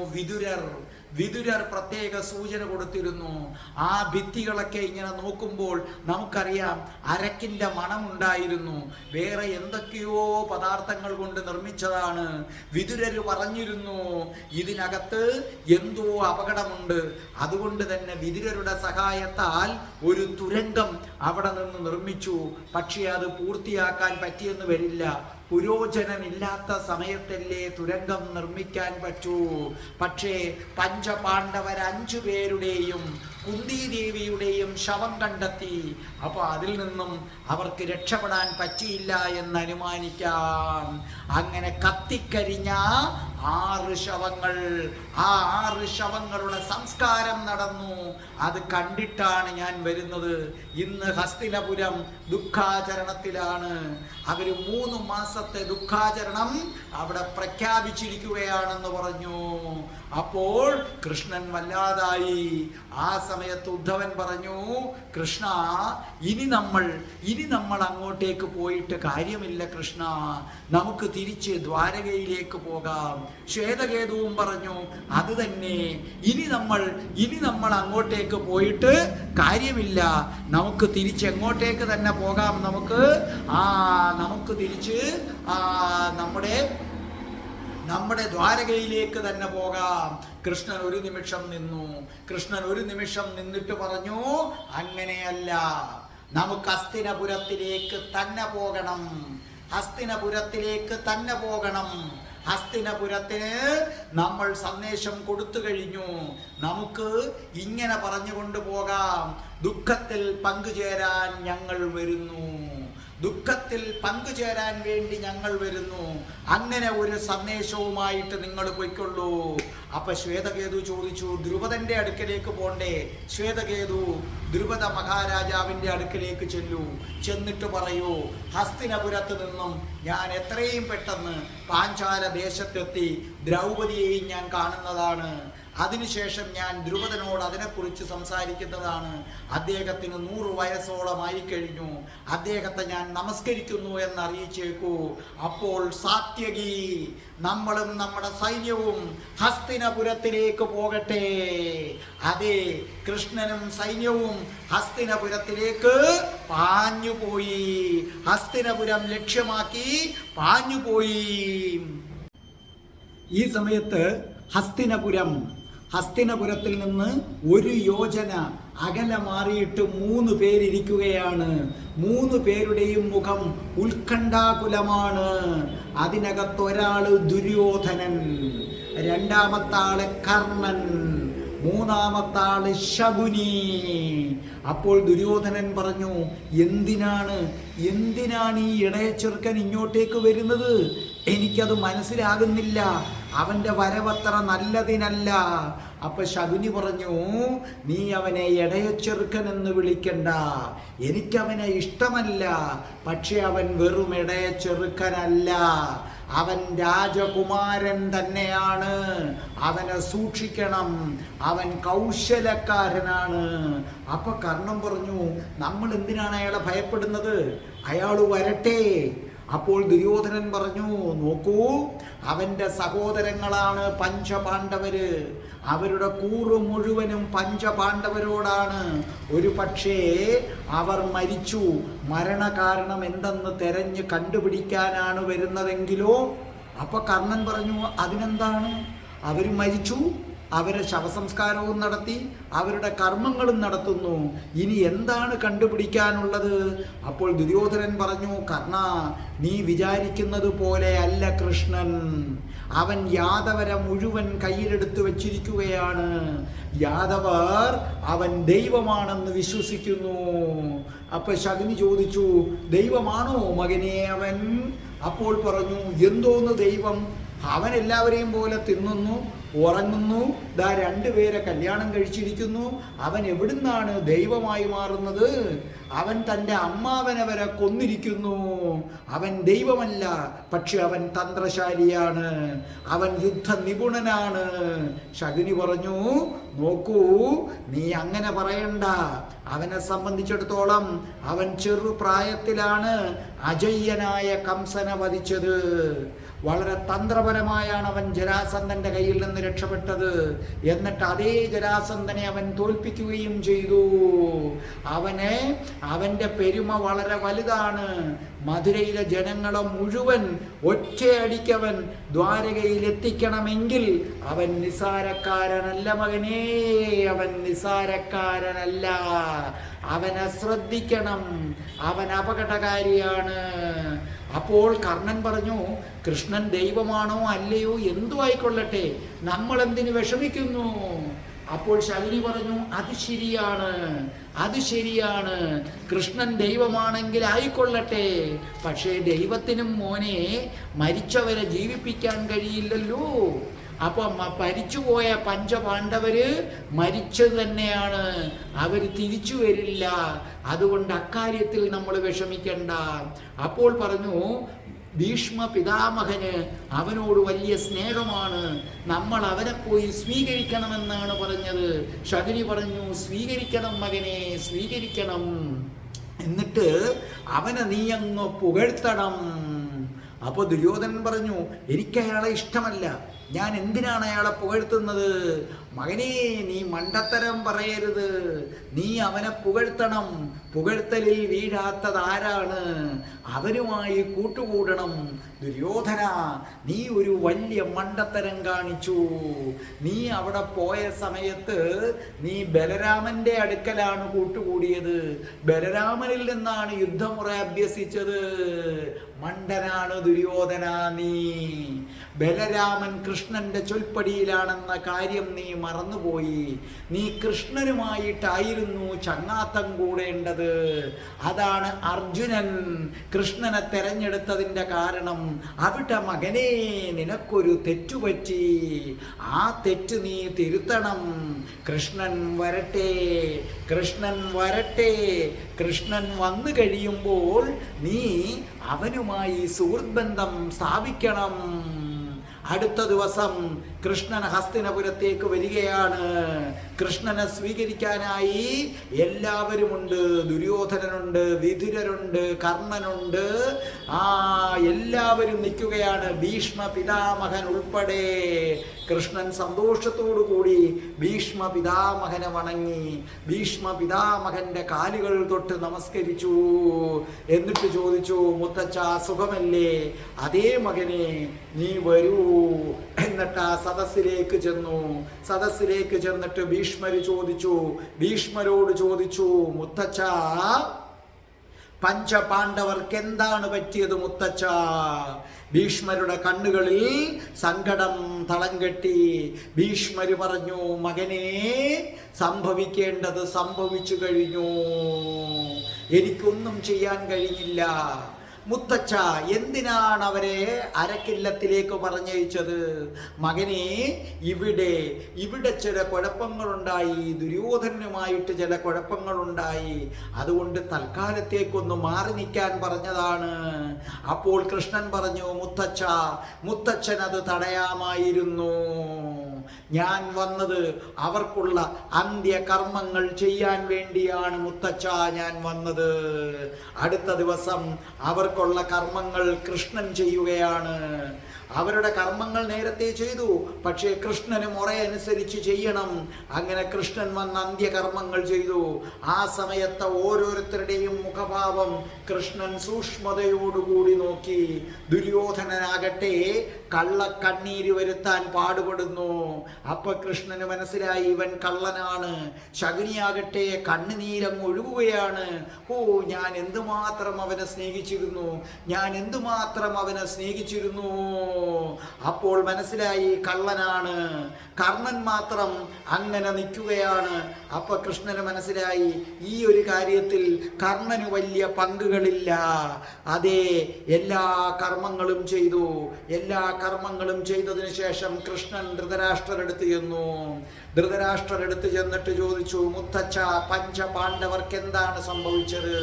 വിതുരർ പ്രത്യേക സൂചന കൊടുത്തിരുന്നു. ആ ഭിത്തികളൊക്കെ ഇങ്ങനെ നോക്കുമ്പോൾ നമുക്കറിയാം അരക്കിൻ്റെ മണമുണ്ടായിരുന്നു. വേറെ എന്തൊക്കെയോ പദാർത്ഥങ്ങൾ കൊണ്ട് നിർമ്മിച്ചതാണ്. വിതുരർ പറഞ്ഞിരുന്നു ഇതിനകത്ത് എന്തോ അപകടമുണ്ട്. അതുകൊണ്ട് തന്നെ വിതുരരുടെ സഹായത്താൽ ഒരു തുരങ്കം അവിടെ നിന്ന് നിർമ്മിച്ചു. പക്ഷേ അത് പൂർത്തിയാക്കാൻ പറ്റിയെന്ന് വരില്ല. പുരോചനമില്ലാത്ത സമയത്തല്ലേ തുരങ്കം നിർമ്മിക്കാൻ പറ്റൂ. പക്ഷേ പഞ്ചപാണ്ഡവർ 5 പേരുടെയും കുന്തിദേവിയുടെയും ശവം കണ്ടെത്തി. അപ്പൊ അതിൽ നിന്നും അവർക്ക് രക്ഷപ്പെടാൻ പറ്റിയില്ല എന്ന് അനുമാനിക്കാം. അങ്ങനെ കത്തിക്കരിഞ്ഞ 6 ശവങ്ങൾ, ആ 6 ശവങ്ങളുടെ സംസ്കാരം നടന്നു. അത് കണ്ടിട്ടാണ് ഞാൻ വരുന്നത്. ഇന്ന് ഹസ്തിനപുരം ദുഃഖാചരണത്തിലാണ്. അവര് 3 മാസത്തെ ദുഃഖാചരണം അവിടെ പ്രഖ്യാപിച്ചിരിക്കുകയാണെന്ന് പറഞ്ഞു. അപ്പോൾ കൃഷ്ണൻ വല്ലാതായി. ആ സമയത്ത് ഉദ്ധവൻ പറഞ്ഞു, കൃഷ്ണ ഇനി നമ്മൾ അങ്ങോട്ടേക്ക് പോയിട്ട് കാര്യമില്ല കൃഷ്ണ, നമുക്ക് തിരിച്ച് ദ്വാരകയിലേക്ക് പോകാം. ശ്വേതകേതുവും പറഞ്ഞു അത് തന്നെ, ഇനി നമ്മൾ അങ്ങോട്ടേക്ക് പോയിട്ട് കാര്യമില്ല, നമുക്ക് തിരിച്ച് എങ്ങോട്ടേക്ക് തന്നെ പോകാം. നമുക്ക് തിരിച്ച് നമ്മുടെ ദ്വാരകയിലേക്ക് തന്നെ പോകാം. കൃഷ്ണൻ ഒരു നിമിഷം നിന്നിട്ട് പറഞ്ഞു, അങ്ങനെയല്ല, നമുക്ക് ഹസ്തിനപുരത്തിലേക്ക് തന്നെ പോകണം. ഹസ്തിനപുരത്തിന് നമ്മൾ സന്ദേശം കൊടുത്തു കഴിഞ്ഞു. നമുക്ക് ഇങ്ങനെ പറഞ്ഞുകൊണ്ട് പോകാം, ദുഃഖത്തിൽ പങ്കുചേരാൻ വേണ്ടി ഞങ്ങൾ വരുന്നു. അങ്ങനെ ഒരു സന്ദേശവുമായിട്ട് നിങ്ങൾ പോയിക്കൊള്ളൂ. അപ്പൊ ശ്വേതകേതു ചോദിച്ചു, ദ്രുപദന്റെ അടുക്കലേക്ക് പോണ്ടേ? ശ്വേതകേതു ദ്രുപദ മഹാരാജാവിന്റെ അടുക്കലേക്ക് ചെന്നിട്ട് പറയൂ, ഹസ്തിനപുരത്ത് നിന്നും ഞാൻ എത്രയും പെട്ടെന്ന് പാഞ്ചാല ദേശത്തെത്തി ദ്രൗപദിയെയും ഞാൻ കാണുന്നതാണ്. അതിനുശേഷം ഞാൻ ദ്രുപദനോട് അതിനെക്കുറിച്ച് സംസാരിക്കുന്നതാണ്. അദ്ദേഹത്തിന് 100 വയസ്സോളമായി കഴിഞ്ഞു. അദ്ദേഹത്തെ ഞാൻ നമസ്കരിക്കുന്നു എന്നറിയിച്ചേക്കൂ. അപ്പോൾ സാത്യകി, നമ്മളും നമ്മുടെ സൈന്യവും ഹസ്തിനപുരത്തിലേക്ക് പോകട്ടെ. അതെ, കൃഷ്ണനും സൈന്യവും ഹസ്തിനപുരത്തിലേക്ക് പാഞ്ഞുപോയി. ഹസ്തിനപുരം ലക്ഷ്യമാക്കി പാഞ്ഞുപോയി. ഈ സമയത്ത് ഹസ്തിനപുരത്തിൽ നിന്ന് 1 യോജന അകലെ മാറിയിട്ട് 3 പേരിരിക്കുകയാണ്. 3 പേരുടെയും മുഖം ഉത്കണ്ഠാകുലമാണ്. അതിനകത്തൊരാള് ദുര്യോധനൻ, രണ്ടാമത്തെ ആള് കർണൻ, മൂന്നാമത്തെ ആള് ശകുനി. അപ്പോൾ ദുര്യോധനൻ പറഞ്ഞു, എന്തിനാണ് ഈ ഇടയ ചെറുക്കൻ ഇങ്ങോട്ടേക്ക് വരുന്നത്? എനിക്കത് മനസ്സിലാകുന്നില്ല. അവന്റെ വരവത്ര നല്ലതിനല്ല. അപ്പൊ ശകുനി പറഞ്ഞു, നീ അവനെ ഇടയച്ചെറുക്കൻ എന്ന് വിളിക്കണ്ട, എനിക്കവനെ ഇഷ്ടമല്ല. പക്ഷെ അവൻ വെറും ഇടയച്ചെറുക്കനല്ല, അവൻ രാജകുമാരൻ തന്നെയാണ്. അവനെ സൂക്ഷിക്കണം, അവൻ കൗശലക്കാരനാണ്. അപ്പൊ കർണൻ പറഞ്ഞു, നമ്മൾ എന്തിനാണ് അയാളെ ഭയപ്പെടുന്നത്? അയാൾ വരട്ടെ. അപ്പോൾ ദുര്യോധനൻ പറഞ്ഞു, നോക്കൂ, അവന്റെ സഹോദരങ്ങളാണ് പഞ്ചപാണ്ഡവര്. അവരുടെ കൂറ് മുഴുവനും പഞ്ചപാണ്ഡവരോടാണ്. ഒരു പക്ഷേ അവർ മരിച്ചു. മരണകാരണം എന്തെന്ന് തെരഞ്ഞ് കണ്ടുപിടിക്കാനാണ് വരുന്നതെങ്കിലോ? അപ്പൊ കർണൻ പറഞ്ഞു, അതിനെന്താണ്? അവർ മരിച്ചു, അവരെ ശവസംസ്കാരവും നടത്തി, അവരുടെ കർമ്മങ്ങളും നടത്തുന്നു. ഇനി എന്താണ് കണ്ടുപിടിക്കാനുള്ളത്? അപ്പോൾ ദുര്യോധനൻ പറഞ്ഞു, കർണ, നീ വിചാരിക്കുന്നത് പോലെ അല്ല കൃഷ്ണൻ. അവൻ യാദവരെ മുഴുവൻ കയ്യിലെടുത്ത് വെച്ചിരിക്കുകയാണ്. യാദവർ അവൻ ദൈവമാണെന്ന് വിശ്വസിക്കുന്നു. അപ്പൊ ശകുനി ചോദിച്ചു, ദൈവമാണോ മകനെ അവൻ? അപ്പോൾ പറഞ്ഞു, എന്തോന്ന് ദൈവം? അവൻ എല്ലാവരെയും പോലെ തിന്നുന്നു, ഉറങ്ങുന്നു, 2 പേരെ കല്യാണം കഴിച്ചിരിക്കുന്നു. അവൻ എവിടുന്നാണ് ദൈവമായി മാറുന്നത്? അവൻ തൻ്റെ അമ്മാവനെ വരെ കൊന്നിരിക്കുന്നു. അവൻ ദൈവമല്ല, പക്ഷെ അവൻ തന്ത്രശാലിയാണ്, അവൻ യുദ്ധ നിപുണനാണ്. ശകുനി പറഞ്ഞു, നോക്കൂ, നീ അങ്ങനെ പറയണ്ട. അവനെ സംബന്ധിച്ചിടത്തോളം അവൻ ചെറുപ്രായത്തിലാണ് അജയ്യനായ കംസനെ വധിച്ചത്. വളരെ തന്ത്രപരമായാണ് അവൻ ജരാസന്ധന്റെ കയ്യിൽ നിന്ന് രക്ഷപ്പെട്ടത്. എന്നിട്ട് അതേ ജരാസന്ധനെ അവൻ തോൽപ്പിക്കുകയും ചെയ്തു. അവന്റെ പെരുമ വളരെ വലുതാണ്. മധുരയിലെ ജനങ്ങളെ മുഴുവൻ ഒറ്റയടിക്കവൻ ദ്വാരകയിൽ എത്തിക്കണമെങ്കിൽ അവൻ നിസാരക്കാരനല്ല മകനേ, അവൻ നിസാരക്കാരനല്ല. അവനെ ശ്രദ്ധിക്കണം, അവൻ അപകടകാരിയാണ്. അപ്പോൾ കർണൻ പറഞ്ഞു, കൃഷ്ണൻ ദൈവമാണോ അല്ലയോ എന്തു ആയിക്കൊള്ളട്ടെ, നമ്മൾ എന്തിനു വിഷമിക്കുന്നു? അപ്പോൾ ശകുനി പറഞ്ഞു, അത് ശരിയാണ്, അത് ശരിയാണ്, കൃഷ്ണൻ ദൈവമാണെങ്കിൽ ആയിക്കൊള്ളട്ടെ. പക്ഷേ ദൈവത്തിനും മോനെ മരിച്ചവരെ ജീവിപ്പിക്കാൻ കഴിയില്ലല്ലോ. അപ്പം മരിച്ചുപോയ പഞ്ചപാണ്ഡവര് മരിച്ചത് തന്നെയാണ്, അവർ തിരിച്ചു വരില്ല. അതുകൊണ്ട് അക്കാര്യത്തിൽ നമ്മൾ വിഷമിക്കണ്ട. അപ്പോൾ പറഞ്ഞു, ഭീഷ്മ പിതാമഹന് അവനോട് വലിയ സ്നേഹമാണ്, നമ്മൾ അവനെ പോയി സ്വീകരിക്കണമെന്നാണ് പറഞ്ഞത്. ശകുനി പറഞ്ഞു, സ്വീകരിക്കണം മകനെ, സ്വീകരിക്കണം. എന്നിട്ട് അവനെ നീ അങ്ങ് പുകഴ്ത്തണം. അപ്പോൾ ദുര്യോധനൻ പറഞ്ഞു, എനിക്ക് അയാളെ ഇഷ്ടമല്ല, ഞാൻ എന്തിനാണ് അയാളെ പുകഴ്ത്തുന്നത്? മകനേ, നീ മണ്ടത്തരം പറയരുത്, നീ അവനെ പുകഴ്ത്തണം. പുകഴ്ത്തലിൽ വീഴാത്തത് ആരാണ്? അവനുമായി കൂട്ടുകൂടണം. ദുര്യോധന, നീ ഒരു വലിയ മണ്ടത്തരം കാണിച്ചു. നീ അവിടെ പോയ സമയത്ത് നീ ബലരാമന്റെ അടുക്കലാണ് കൂട്ടുകൂടിയത്, ബലരാമനിൽ നിന്നാണ് യുദ്ധമുറ അഭ്യസിച്ചത്. മണ്ടനാണ് ദുര്യോധന നീ. ബലരാമൻ കൃഷ്ണന്റെ ചൊൽപ്പടിയിലാണെന്ന കാര്യം നീ മറന്നുപോയി. നീ കൃഷ്ണനുമായിട്ടായിരുന്നു ചങ്ങാത്തം കൂടേണ്ടത്. അതാണ് അർജുനൻ കൃഷ്ണനെ തെരഞ്ഞെടുത്തതിൻ്റെ കാരണം. അവിടെ മകനെ, നിനക്കൊരു തെറ്റുപറ്റി, ആ തെറ്റ് നീ തിരുത്തണം. കൃഷ്ണൻ വരട്ടെ, കൃഷ്ണൻ വരട്ടെ. കൃഷ്ണൻ വന്നു കഴിയുമ്പോൾ നീ അവനുമായി സുഹൃത്ത് ബന്ധം സ്ഥാപിക്കണം. അടുത്ത ദിവസം കൃഷ്ണൻ ഹസ്തിനപുരത്തേക്ക് വരികയാണ്. കൃഷ്ണനെ സ്വീകരിക്കാനായി എല്ലാവരുമുണ്ട്. ദുര്യോധനനുണ്ട്, വിതുരരുണ്ട്, കർണനുണ്ട്, എല്ലാവരും നിൽക്കുകയാണ്, ഭീഷ്മ പിതാമഹൻ ഉൾപ്പെടെ. കൃഷ്ണൻ സന്തോഷത്തോടു കൂടി ഭീഷ്മ പിതാമഹനെ വണങ്ങി, ഭീഷ്മ പിതാമഹന്റെ കാലുകൾ തൊട്ട് നമസ്കരിച്ചു. എന്നിട്ട് ചോദിച്ചു, മുത്തച്ഛ സുഖമല്ലേ? അതേ മകനെ, നീ വരൂ. എന്നിട്ട് ആ സദസ്സിലേക്ക് ചെന്നു. സദസ്സിലേക്ക് ചെന്നിട്ട് ഭീഷ്മരോട് ചോദിച്ചു, മുത്തച്ഛ, പഞ്ചപാണ്ഡവർക്ക് എന്താണ് പറ്റിയത് മുത്തച്ഛ? ഭീഷ്മരുടെ കണ്ണുകളിൽ സങ്കടം തളം കെട്ടി. ഭീഷ്മര് പറഞ്ഞു, മകനെ, സംഭവിക്കേണ്ടത് സംഭവിച്ചു കഴിഞ്ഞു, എനിക്കൊന്നും ചെയ്യാൻ കഴിഞ്ഞില്ല. മുത്തച്ഛ, എന്തിനാണ് അവരെ അരക്കില്ലത്തിലേക്ക് പറഞ്ഞയച്ചത്? മകനെ, ഇവിടെ ചില കുഴപ്പങ്ങളുണ്ടായി, ദുര്യോധനുമായിട്ട് ചില കുഴപ്പങ്ങളുണ്ടായി, അതുകൊണ്ട് തൽക്കാലത്തേക്കൊന്ന് മാറി നിൽക്കാൻ പറഞ്ഞതാണ്. അപ്പോൾ കൃഷ്ണൻ പറഞ്ഞു, മുത്തച്ഛൻ അത് തടയാമായിരുന്നു. ഞാൻ വന്നത് അവർക്കുള്ള അന്ത്യകർമ്മങ്ങൾ ചെയ്യാൻ വേണ്ടിയാണ് മുത്തച്ഛ, ഞാൻ വന്നത്. അടുത്ത ദിവസം അവർക്കുള്ള കർമ്മങ്ങൾ കൃഷ്ണൻ ചെയ്യുകയാണ്. അവരുടെ കർമ്മങ്ങൾ നേരത്തെ ചെയ്തു, പക്ഷേ കൃഷ്ണന് മുറയനുസരിച്ച് ചെയ്യണം. അങ്ങനെ കൃഷ്ണൻ വന്ന് അന്ത്യകർമ്മങ്ങൾ ചെയ്തു. ആ സമയത്ത് ഓരോരുത്തരുടെയും മുഖഭാവം കൃഷ്ണൻ സൂക്ഷ്മതയോടുകൂടി നോക്കി. ദുര്യോധനനാകട്ടെ കള്ളക്കണ്ണീര് വരുത്താൻ പാടുപെടുന്നു. അപ്പൊ കൃഷ്ണന് മനസ്സിലായി, ഇവൻ കള്ളനാണ്. ശകുനിയാകട്ടെ കണ്ണുനീരങ്ങ് ഒഴുകുകയാണ്. ഞാൻ എന്തുമാത്രം അവനെ സ്നേഹിച്ചിരുന്നു, ഞാൻ എന്തുമാത്രം അവനെ സ്നേഹിച്ചിരുന്നു. അപ്പോൾ മനസ്സിലായി, കള്ളനാണ്. കർണൻ മാത്രം അങ്ങനെ നിൽക്കുകയാണ്. അപ്പൊ കൃഷ്ണന് മനസ്സിലായി, ഈ ഒരു കാര്യത്തിൽ കർണന് വലിയ പങ്കുകളില്ല. അതേ, എല്ലാ കർമ്മങ്ങളും ചെയ്തു. എല്ലാ കർമ്മങ്ങളും ചെയ്തതിനു ശേഷം കൃഷ്ണൻ ധൃതരാഷ്ട്രരെടുത്ത് ചെന്നു. ധൃതരാഷ്ട്രരെടുത്ത് ചെന്നിട്ട് ചോദിച്ചു, മുത്തച്ഛ, പഞ്ചപാണ്ഡവർക്ക് എന്താണ് സംഭവിച്ചത്?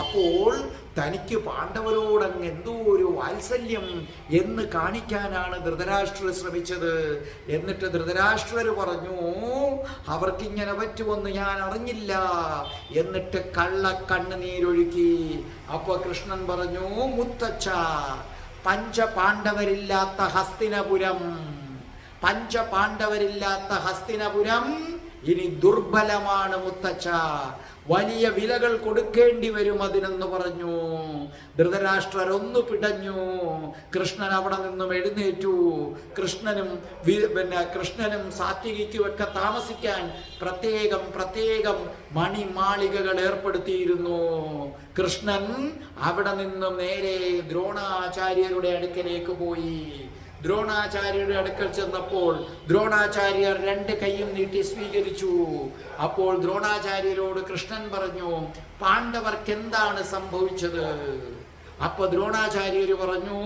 അപ്പോൾ തനിക്ക് പാണ്ഡവരോടങ്ങ് എന്തോ ഒരു വാത്സല്യം എന്ന് കാണിക്കാനാണ് ധൃതരാഷ്ട്രർ ശ്രമിച്ചത്. എന്നിട്ട് ധൃതരാഷ്ട്രർ പറഞ്ഞു, അവർക്കിങ്ങനെ പറ്റുമെന്ന് ഞാൻ അറിഞ്ഞില്ല. എന്നിട്ട് കണ്ണുനീരൊഴുക്കി. അപ്പോൾ കൃഷ്ണൻ പറഞ്ഞു, മുത്തച്ഛ, പഞ്ചപാണ്ഡവരില്ലാത്ത ഹസ്തിനപുരം, പഞ്ചപാണ്ഡവരില്ലാത്ത ഹസ്തിനപുരം ഇനി ദുർബലമാണ് മുത്തച്ഛ, വലിയ വിലകൾ കൊടുക്കേണ്ടി വരും അതിനെന്ന് പറഞ്ഞു. ധൃതരാഷ്ട്രർ ഒന്ന് പിടഞ്ഞു. കൃഷ്ണൻ അവിടെ നിന്നും എഴുന്നേറ്റു. കൃഷ്ണനും സാത്വികിക്കുമൊക്കെ താമസിക്കാൻ പ്രത്യേകം മണിമാളികകൾ ഏർപ്പെടുത്തിയിരുന്നു. കൃഷ്ണൻ അവിടെ നിന്നും നേരെ ദ്രോണാചാര്യരുടെ അടുക്കലേക്ക് പോയി. ദ്രോണാചാര്യരുടെ അടുക്കൽ ചെന്നപ്പോൾ ദ്രോണാചാര്യർ രണ്ട് കൈയും നീട്ടി സ്വീകരിച്ചു. അപ്പോൾ ദ്രോണാചാര്യരോട് കൃഷ്ണൻ പറഞ്ഞു, പാണ്ഡവർക്ക് എന്താണ് സംഭവിച്ചത്? അപ്പൊ ദ്രോണാചാര്യര് പറഞ്ഞു,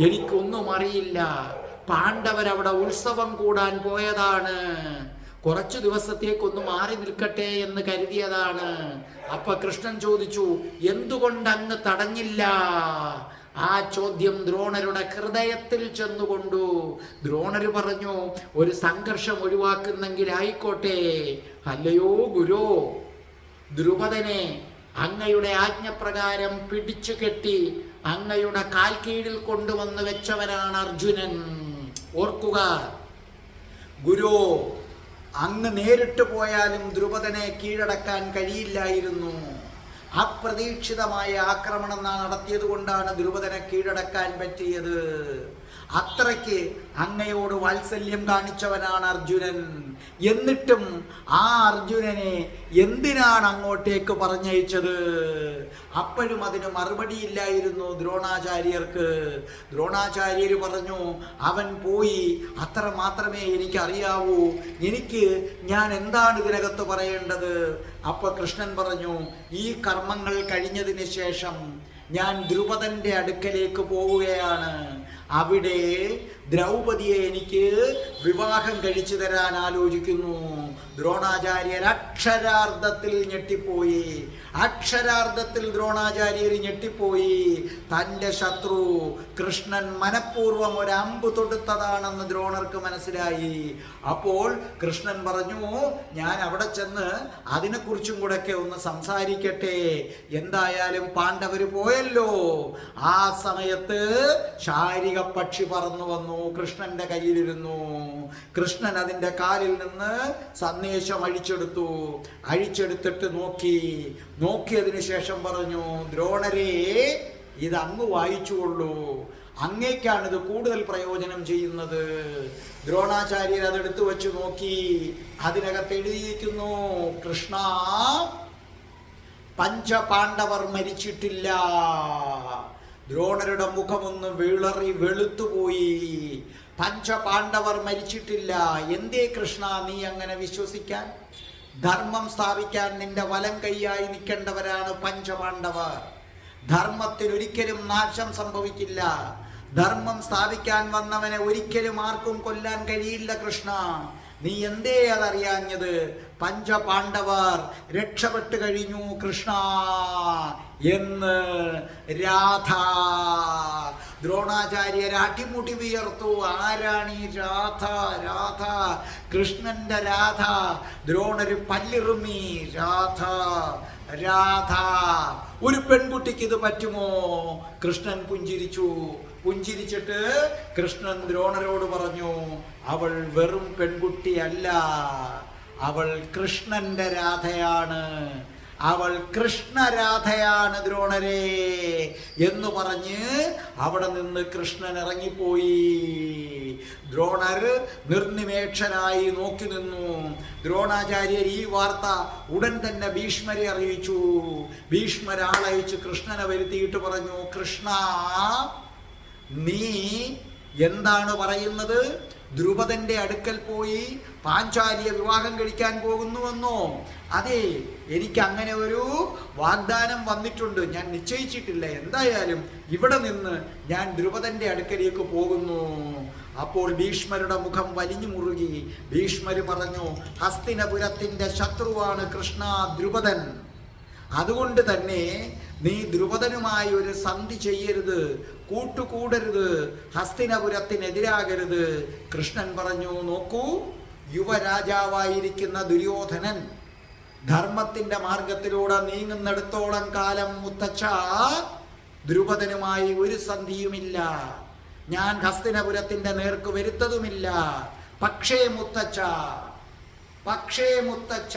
എനിക്കൊന്നും അറിയില്ല. പാണ്ഡവരവിടെ ഉത്സവം കൂടാൻ പോയതാണ്. കുറച്ചു ദിവസത്തേക്കൊന്ന് മാറി നിൽക്കട്ടെ എന്ന് കരുതിയതാണ്. അപ്പൊ കൃഷ്ണൻ ചോദിച്ചു, എന്തുകൊണ്ട് അങ്ങ് തടഞ്ഞില്ല? ആ ചോദ്യം ദ്രോണരുടെ ഹൃദയത്തിൽ ചെന്നുകൊണ്ടു. ദ്രോണര് പറഞ്ഞു, ഒരു സംഘർഷം ഒഴിവാക്കുന്നെങ്കിൽ ആയിക്കോട്ടെ. അല്ലയോ ഗുരു, ദ്രുപദനെ അങ്ങയുടെ ആജ്ഞപ്രകാരം പിടിച്ചു കെട്ടി അങ്ങയുടെ കാൽ കീഴിൽ കൊണ്ടുവന്ന് വെച്ചവനാണ് അർജുനൻ. ഓർക്കുക ഗുരു, അങ്ങ് നേരിട്ട് പോയാലും ദ്രുപദനെ കീഴടക്കാൻ കഴിയില്ലായിരുന്നു. അപ്രതീക്ഷിതമായ ആക്രമണം നടത്തിയത് കൊണ്ടാണ് ദ്രുപദനെ കീഴടക്കാൻ പറ്റിയത്. അത്രയ്ക്ക് അങ്ങയോട് വാത്സല്യം കാണിച്ചവനാണ് അർജുനൻ. എന്നിട്ടും ആ അർജുനനെ എന്തിനാണ് അങ്ങോട്ടേക്ക് പറഞ്ഞയച്ചത്? അപ്പോഴും അതിന് മറുപടിയില്ലായിരുന്നു ദ്രോണാചാര്യർക്ക്. ദ്രോണാചാര്യര് പറഞ്ഞു, അവൻ പോയി, അത്ര മാത്രമേ എനിക്കറിയാവൂ. ഞാൻ എന്താണ് ഇതിനകത്ത് പറയേണ്ടത്? അപ്പൊ കൃഷ്ണൻ പറഞ്ഞു, ഈ കർമ്മങ്ങൾ കഴിഞ്ഞതിന് ശേഷം ഞാൻ ദ്രുപദന്റെ അടുക്കലേക്ക് പോവുകയാണ്. അവിടെ ദ്രൗപദിയെ എനിക്ക് വിവാഹം കഴിച്ചു തരാൻ ആലോചിക്കുന്നു. ദ്രോണാചാര്യർ അക്ഷരാർത്ഥത്തിൽ ഞെട്ടിപ്പോയി. തൻ്റെ ശത്രു കൃഷ്ണൻ മനഃപൂർവ്വം ഒരു അമ്പ് തൊടുത്തതാണെന്ന് ദ്രോണർക്ക് മനസ്സിലായി. അപ്പോൾ കൃഷ്ണൻ പറഞ്ഞു, ഞാൻ അവിടെ ചെന്ന് അതിനെക്കുറിച്ചും കൂടെയൊക്കെ ഒന്ന് സംസാരിക്കട്ടെ. എന്തായാലും പാണ്ഡവര് പോയല്ലോ. ആ സമയത്ത് ശാരിക പക്ഷി പറന്നു വന്നു, കൃഷ്ണന്റെ കയ്യിലിരുന്നു. കൃഷ്ണൻ അതിൻ്റെ കാലിൽ നിന്ന് സന്ദേശം അഴിച്ചെടുത്തിട്ട് നോക്കിയതിനു ശേഷം പറഞ്ഞു, ദ്രോണരെ, ഇത് അങ്ങ് വായിച്ചുകൊള്ളൂ, അങ്ങേക്കാണ് ഇത് കൂടുതൽ പ്രയോജനം ചെയ്യുന്നത്. ദ്രോണാചാര്യർ അതെടുത്തു വെച്ച് നോക്കി. അതിനകത്ത് എഴുതിയിരിക്കുന്നു, കൃഷ്ണ, പഞ്ചപാണ്ഡവർ മരിച്ചിട്ടില്ല. ദ്രോണരുടെ മുഖമൊന്ന് വിളറി വെളുത്തുപോയി. പഞ്ചപാണ്ഡവർ മരിച്ചിട്ടില്ല. എന്തേ കൃഷ്ണ നീ അങ്ങനെ വിശ്വസിക്കാൻ? ധർമ്മം സ്ഥാപിക്കാൻ നിന്റെ വലം കൈയായി നിൽക്കേണ്ടവരാണ് പഞ്ചപാണ്ഡവർ. ധർമ്മത്തിനൊരിക്കലും നാശം സംഭവിക്കില്ല. ധർമ്മം സ്ഥാപിക്കാൻ വന്നവനെ ഒരിക്കലും ആർക്കും കൊല്ലാൻ കഴിയില്ല കൃഷ്ണ. നീ എന്തേ അതറിയാഞ്ഞത്? പഞ്ചപാണ്ഡവർ രക്ഷപ്പെട്ടു കഴിഞ്ഞു കൃഷ്ണ എന്ന് രാധ. ദ്രോണാചാര്യർ അടിമുടി വിയർത്തു. ആരാണ് ഈ രാധ? രാധ, കൃഷ്ണന്റെ രാധ. ദ്രോണര് പല്ലിറുമി. രാധ, രാധ, ഒരു പെൺകുട്ടിക്ക് ഇത് പറ്റുമോ? കൃഷ്ണൻ പുഞ്ചിരിച്ചിട്ട് കൃഷ്ണൻ ദ്രോണരോട് പറഞ്ഞു, അവൾ വെറും പെൺകുട്ടിയല്ല, അവൾ കൃഷ്ണന്റെ രാധയാണ്. അവൾ കൃഷ്ണരാധയാണ് ദ്രോണരെ എന്ന് പറഞ്ഞ് അവിടെ നിന്ന് കൃഷ്ണൻ ഇറങ്ങിപ്പോയി. ദ്രോണർ നിർനിമേക്ഷനായി നോക്കി നിന്നു. ദ്രോണാചാര്യർ ഈ വാർത്ത ഉടൻ തന്നെ ഭീഷ്മരെ അറിയിച്ചു. ഭീഷ്മർ ആളയച്ച് കൃഷ്ണനെ വരുത്തിയിട്ട് പറഞ്ഞു, കൃഷ്ണ, നീ എന്താണ് പറയുന്നത്? ദ്രുപദന്റെ അടുക്കൽ പോയി പാഞ്ചാലിയെ വിവാഹം കഴിക്കാൻ പോകുന്നുവെന്നോ? അതെ, എനിക്ക് അങ്ങനെ ഒരു വാഗ്ദാനം വന്നിട്ടുണ്ട്. ഞാൻ നിശ്ചയിച്ചിട്ടില്ല. എന്തായാലും ഇവിടെ നിന്ന് ഞാൻ ദ്രുപദന്റെ അടുക്കലേക്ക് പോകുന്നു. അപ്പോൾ ഭീഷ്മരുടെ മുഖം വലിഞ്ഞു മുറുകി. ഭീഷ്മര് പറഞ്ഞു, ഹസ്തിനപുരത്തിന്റെ ശത്രുവാണ് കൃഷ്ണ ദ്രുപദൻ. അതുകൊണ്ട് തന്നെ നീ ദ്രുപദനുമായി ഒരു സന്ധി ചെയ്യരുത്, കൂട്ടുകൂടരുത്, ഹസ്തിനപുരത്തിനെതിരാകരുത്. കൃഷ്ണൻ പറഞ്ഞു, നോക്കൂ, യുവരാജാവായിരിക്കുന്ന ദുര്യോധനൻ ധർമ്മത്തിന്റെ മാർഗത്തിലൂടെ നീങ്ങുന്നിടത്തോളം കാലം മുത്തച്ഛ ദ്രുപദനുമായി ഒരു സന്ധിയുമില്ല. ഞാൻ ഹസ്തിനപുരത്തിന്റെ നേർക്ക് വരുത്തതുമില്ല. പക്ഷേ മുത്തച്ഛ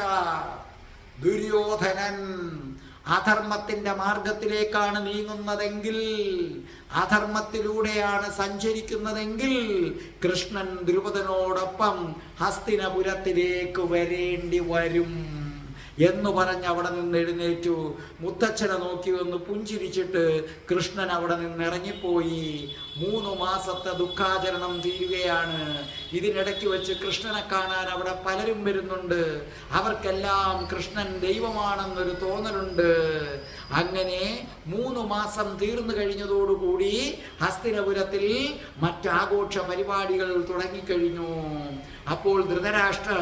ദുര്യോധനൻ അധർമ്മത്തിന്റെ മാർഗത്തിലേക്കാണ് നീങ്ങുന്നതെങ്കിൽ, അധർമ്മത്തിലൂടെയാണ് സഞ്ചരിക്കുന്നതെങ്കിൽ കൃഷ്ണൻ ദ്രുപദനോടൊപ്പം ഹസ്തിനപുരത്തിലേക്ക് വരേണ്ടി വരും എന്ന് പറഞ്ഞ് അവിടെ നിന്ന് എഴുന്നേറ്റു. മുത്തച്ഛനെ നോക്കി ഒന്ന് പുഞ്ചിരിച്ചിട്ട് കൃഷ്ണൻ അവിടെ നിന്ന് ഇറങ്ങിപ്പോയി. 3 മാസത്തെ ദുഃഖാചരണം തീരുകയാണ്. ഇതിനിടയ്ക്ക് വെച്ച് കൃഷ്ണനെ കാണാൻ അവിടെ പലരും വരുന്നുണ്ട്. അവർക്കെല്ലാം കൃഷ്ണൻ ദൈവമാണെന്നൊരു തോന്നലുണ്ട്. അങ്ങനെ 3 മാസം തീർന്നു കഴിഞ്ഞതോടുകൂടി ഹസ്തിനപുരത്തിൽ മറ്റാഘോഷ പരിപാടികൾ തുടങ്ങിക്കഴിഞ്ഞു. അപ്പോൾ ധൃതരാഷ്ട്രർ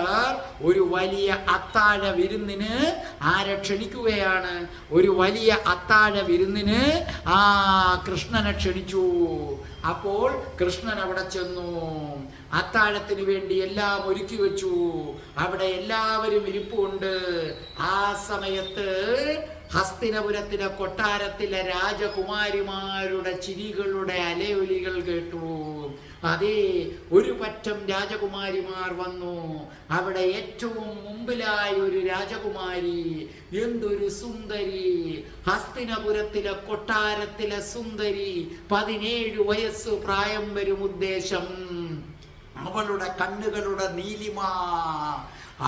ഒരു വലിയ അത്താഴ വിരുന്നിന് ആരെ ക്ഷണിക്കുകയാണ്? ഒരു വലിയ അത്താഴ വിരുന്നിന് കൃഷ്ണനെ ക്ഷണിച്ചു. അപ്പോൾ കൃഷ്ണൻ അവിടെ ചെന്നു. അത്താഴത്തിന് വേണ്ടി എല്ലാം ഒരുക്കി വെച്ചു. അവിടെ എല്ലാവരും ഇരിപ്പുണ്ട്. ആ സമയത്ത് ഹസ്തിനപുരത്തിലെ കൊട്ടാരത്തിലെ രാജകുമാരിമാരുടെ ചിരികളുടെ അലയൊലികൾ കേട്ടു. അതേ, ഒരു പറ്റം രാജകുമാരിമാർ വന്നു. അവിടെ ഏറ്റവും മുമ്പിലായി ഒരു രാജകുമാരി. എന്തൊരു സുന്ദരി! ഹസ്തിനപുരത്തിലെ കൊട്ടാരത്തിലെ സുന്ദരി. 17 വയസ്സ് പ്രായം വരും ഉദ്ദേശം. അവളുടെ കണ്ണുകളുടെ നീലിമ,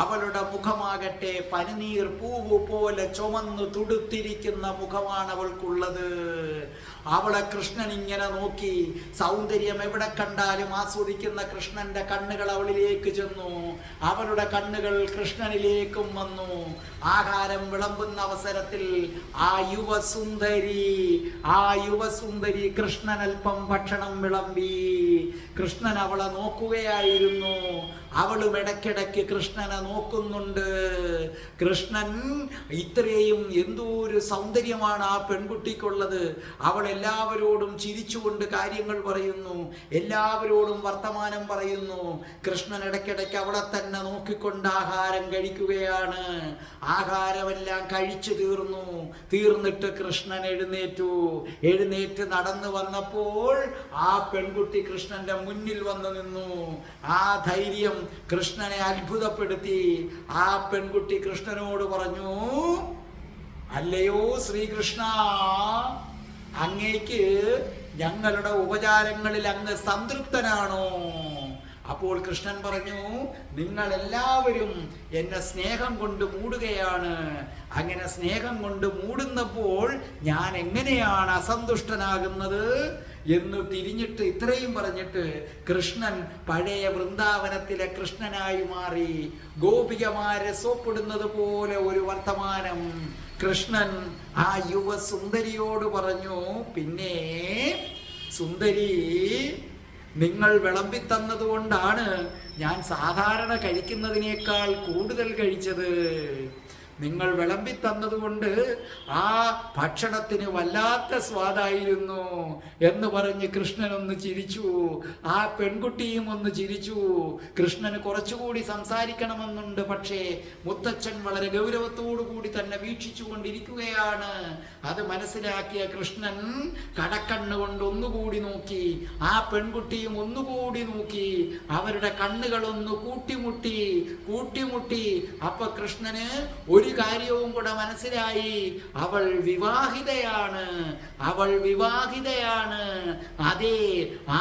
അവളുടെ മുഖമാകട്ടെ പനിനീർ പൂവ് പോലെ ചുമന്നു തുടുത്തിരിക്കുന്ന മുഖമാണ് അവൾക്കുള്ളത്. അവളെ കൃഷ്ണൻ ഇങ്ങനെ നോക്കി. സൗന്ദര്യം എവിടെ കണ്ടാലും ആസ്വദിക്കുന്ന കൃഷ്ണന്റെ കണ്ണുകൾ അവളിലേക്ക് ചെന്നു. അവളുടെ കണ്ണുകൾ കൃഷ്ണനിലേക്കും വന്നു. ആഹാരം വിളമ്പുന്ന അവസരത്തിൽ ആ യുവസുന്ദരി കൃഷ്ണൻ അല്പം ഭക്ഷണം വിളമ്പി. കൃഷ്ണൻ അവളെ നോക്കുകയായിരുന്നു. അവളും ഇടയ്ക്കിടയ്ക്ക് കൃഷ്ണനെ നോക്കുന്നുണ്ട്. കൃഷ്ണൻ ഇത്രയും എന്തോ ഒരു സൗന്ദര്യമാണ് ആ പെൺകുട്ടിക്കുള്ളത്. അവൾ എല്ലാവരോടും ചിരിച്ചുകൊണ്ട് കാര്യങ്ങൾ പറയുന്നു, എല്ലാവരോടും വർത്തമാനം പറയുന്നു. കൃഷ്ണൻ ഇടയ്ക്കിടയ്ക്ക് അവളെ തന്നെ നോക്കിക്കൊണ്ട് ആഹാരം കഴിക്കുകയാണ്. ആഹാരമെല്ലാം കഴിച്ചു തീർന്നിട്ട് കൃഷ്ണൻ എഴുന്നേറ്റ് നടന്നു വന്നപ്പോൾ ആ പെൺകുട്ടി കൃഷ്ണന്റെ മുന്നിൽ വന്നു നിന്നു. ആ ധൈര്യം കൃഷ്ണനെ അത്ഭുതപ്പെടുത്തി. ആ പെൺകുട്ടി കൃഷ്ണനോട് പറഞ്ഞു, അല്ലയോ ശ്രീകൃഷ്ണ, അങ്ങേക്ക് ഞങ്ങളുടെ ഉപചാരങ്ങളിൽ അങ്ങ് സംതൃപ്തനാണോ? അപ്പോൾ കൃഷ്ണൻ പറഞ്ഞു, നിങ്ങൾ എല്ലാവരും എന്നെ സ്നേഹം കൊണ്ട് മൂടുകയാണ്. അങ്ങനെ സ്നേഹം കൊണ്ട് മൂടുന്നപ്പോൾ ഞാൻ എങ്ങനെയാണ് അസന്തുഷ്ടനാകുന്നത് എന്ന് തിരിഞ്ഞിട്ട് ഇത്രയും പറഞ്ഞിട്ട് കൃഷ്ണൻ പഴയ വൃന്ദാവനത്തിലെ കൃഷ്ണനായി മാറി. ഗോപികമാരെ സോപ്പിടുന്നത് പോലെ ഒരു വർത്തമാനം കൃഷ്ണൻ ആ യുവസുന്ദരിയോട് പറഞ്ഞു, പിന്നെ സുന്ദരി, നിങ്ങൾ വിളമ്പിത്തന്നതുകൊണ്ടാണ് ഞാൻ സാധാരണ കഴിക്കുന്നതിനേക്കാൾ കൂടുതൽ കഴിച്ചത്. നിങ്ങൾ വിളമ്പിത്തന്നതുകൊണ്ട് ആ ഭക്ഷണത്തിന് വല്ലാത്ത സ്വാദായിരുന്നു എന്ന് പറഞ്ഞ് കൃഷ്ണൻ ഒന്ന് ചിരിച്ചു. ആ പെൺകുട്ടിയും ഒന്ന് ചിരിച്ചു. കൃഷ്ണന് കുറച്ചുകൂടി സംസാരിക്കണമെന്നുണ്ട്. പക്ഷേ മുത്തച്ഛൻ വളരെ ഗൗരവത്തോടു കൂടി തന്നെ വീക്ഷിച്ചു കൊണ്ടിരിക്കുകയാണ്. അത് മനസ്സിലാക്കിയ കൃഷ്ണൻ കടക്കണ്ണുകൊണ്ട് ഒന്നുകൂടി നോക്കി. ആ പെൺകുട്ടിയും ഒന്നുകൂടി നോക്കി. അവരുടെ കണ്ണുകളൊന്ന് കൂട്ടിമുട്ടി. അപ്പൊ കൃഷ്ണന് ഒരു കാര്യവും കൂടെ മനസ്സിലായി. അവൾ വിവാഹിതയാണ്. അതെ,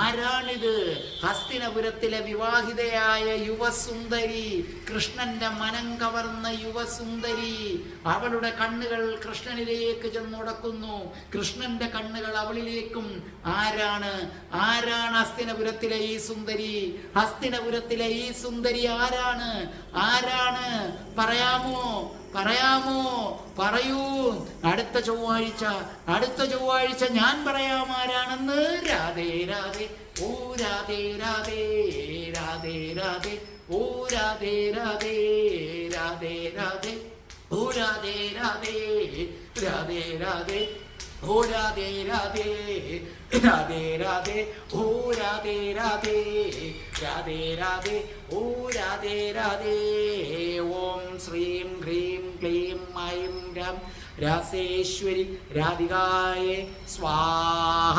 ആരാണിത്? ഹസ്തിനപുരത്തിലെ വിവാഹിതയായ യുവസുന്ദരി, കൃഷ്ണന്റെ മനം കവർന്ന യുവസുന്ദരി. അവളുടെ കണ്ണുകൾ കൃഷ്ണനിലേക്ക് ചെന്നുടക്കുന്നു. കൃഷ്ണന്റെ കണ്ണുകൾ അവളിലേക്കും. ആരാണ് ഹസ്തിനപുരത്തിലെ ഈ സുന്ദരി? ഹസ്തിനപുരത്തിലെ ഈ സുന്ദരി ആരാണ്? പറയാമോ? പറയൂ. അടുത്ത ചൊവ്വാഴ്ച ഞാൻ പറയാം ആരാണെന്ന്. രാധേ രാധേ, ഓ രാധേ രാധേ, രാധേ രാധേ, ഓ രാധേ രാധേ, രാധേ രാധേ, ഓ രാധേ രാധേ, രാധേ രാധേ, ഓ രാധേ രാധേ, രാധേ രാധേ, ഓ രാധേ രാധേ, രാധേ രാധേ, ഓ രാധേ രാധേ. ഓം ശ്രീം ഹ്രീം ക്ലീം ഐം രം രാസേശ്വരി രാധികായേ സ്വാഹ.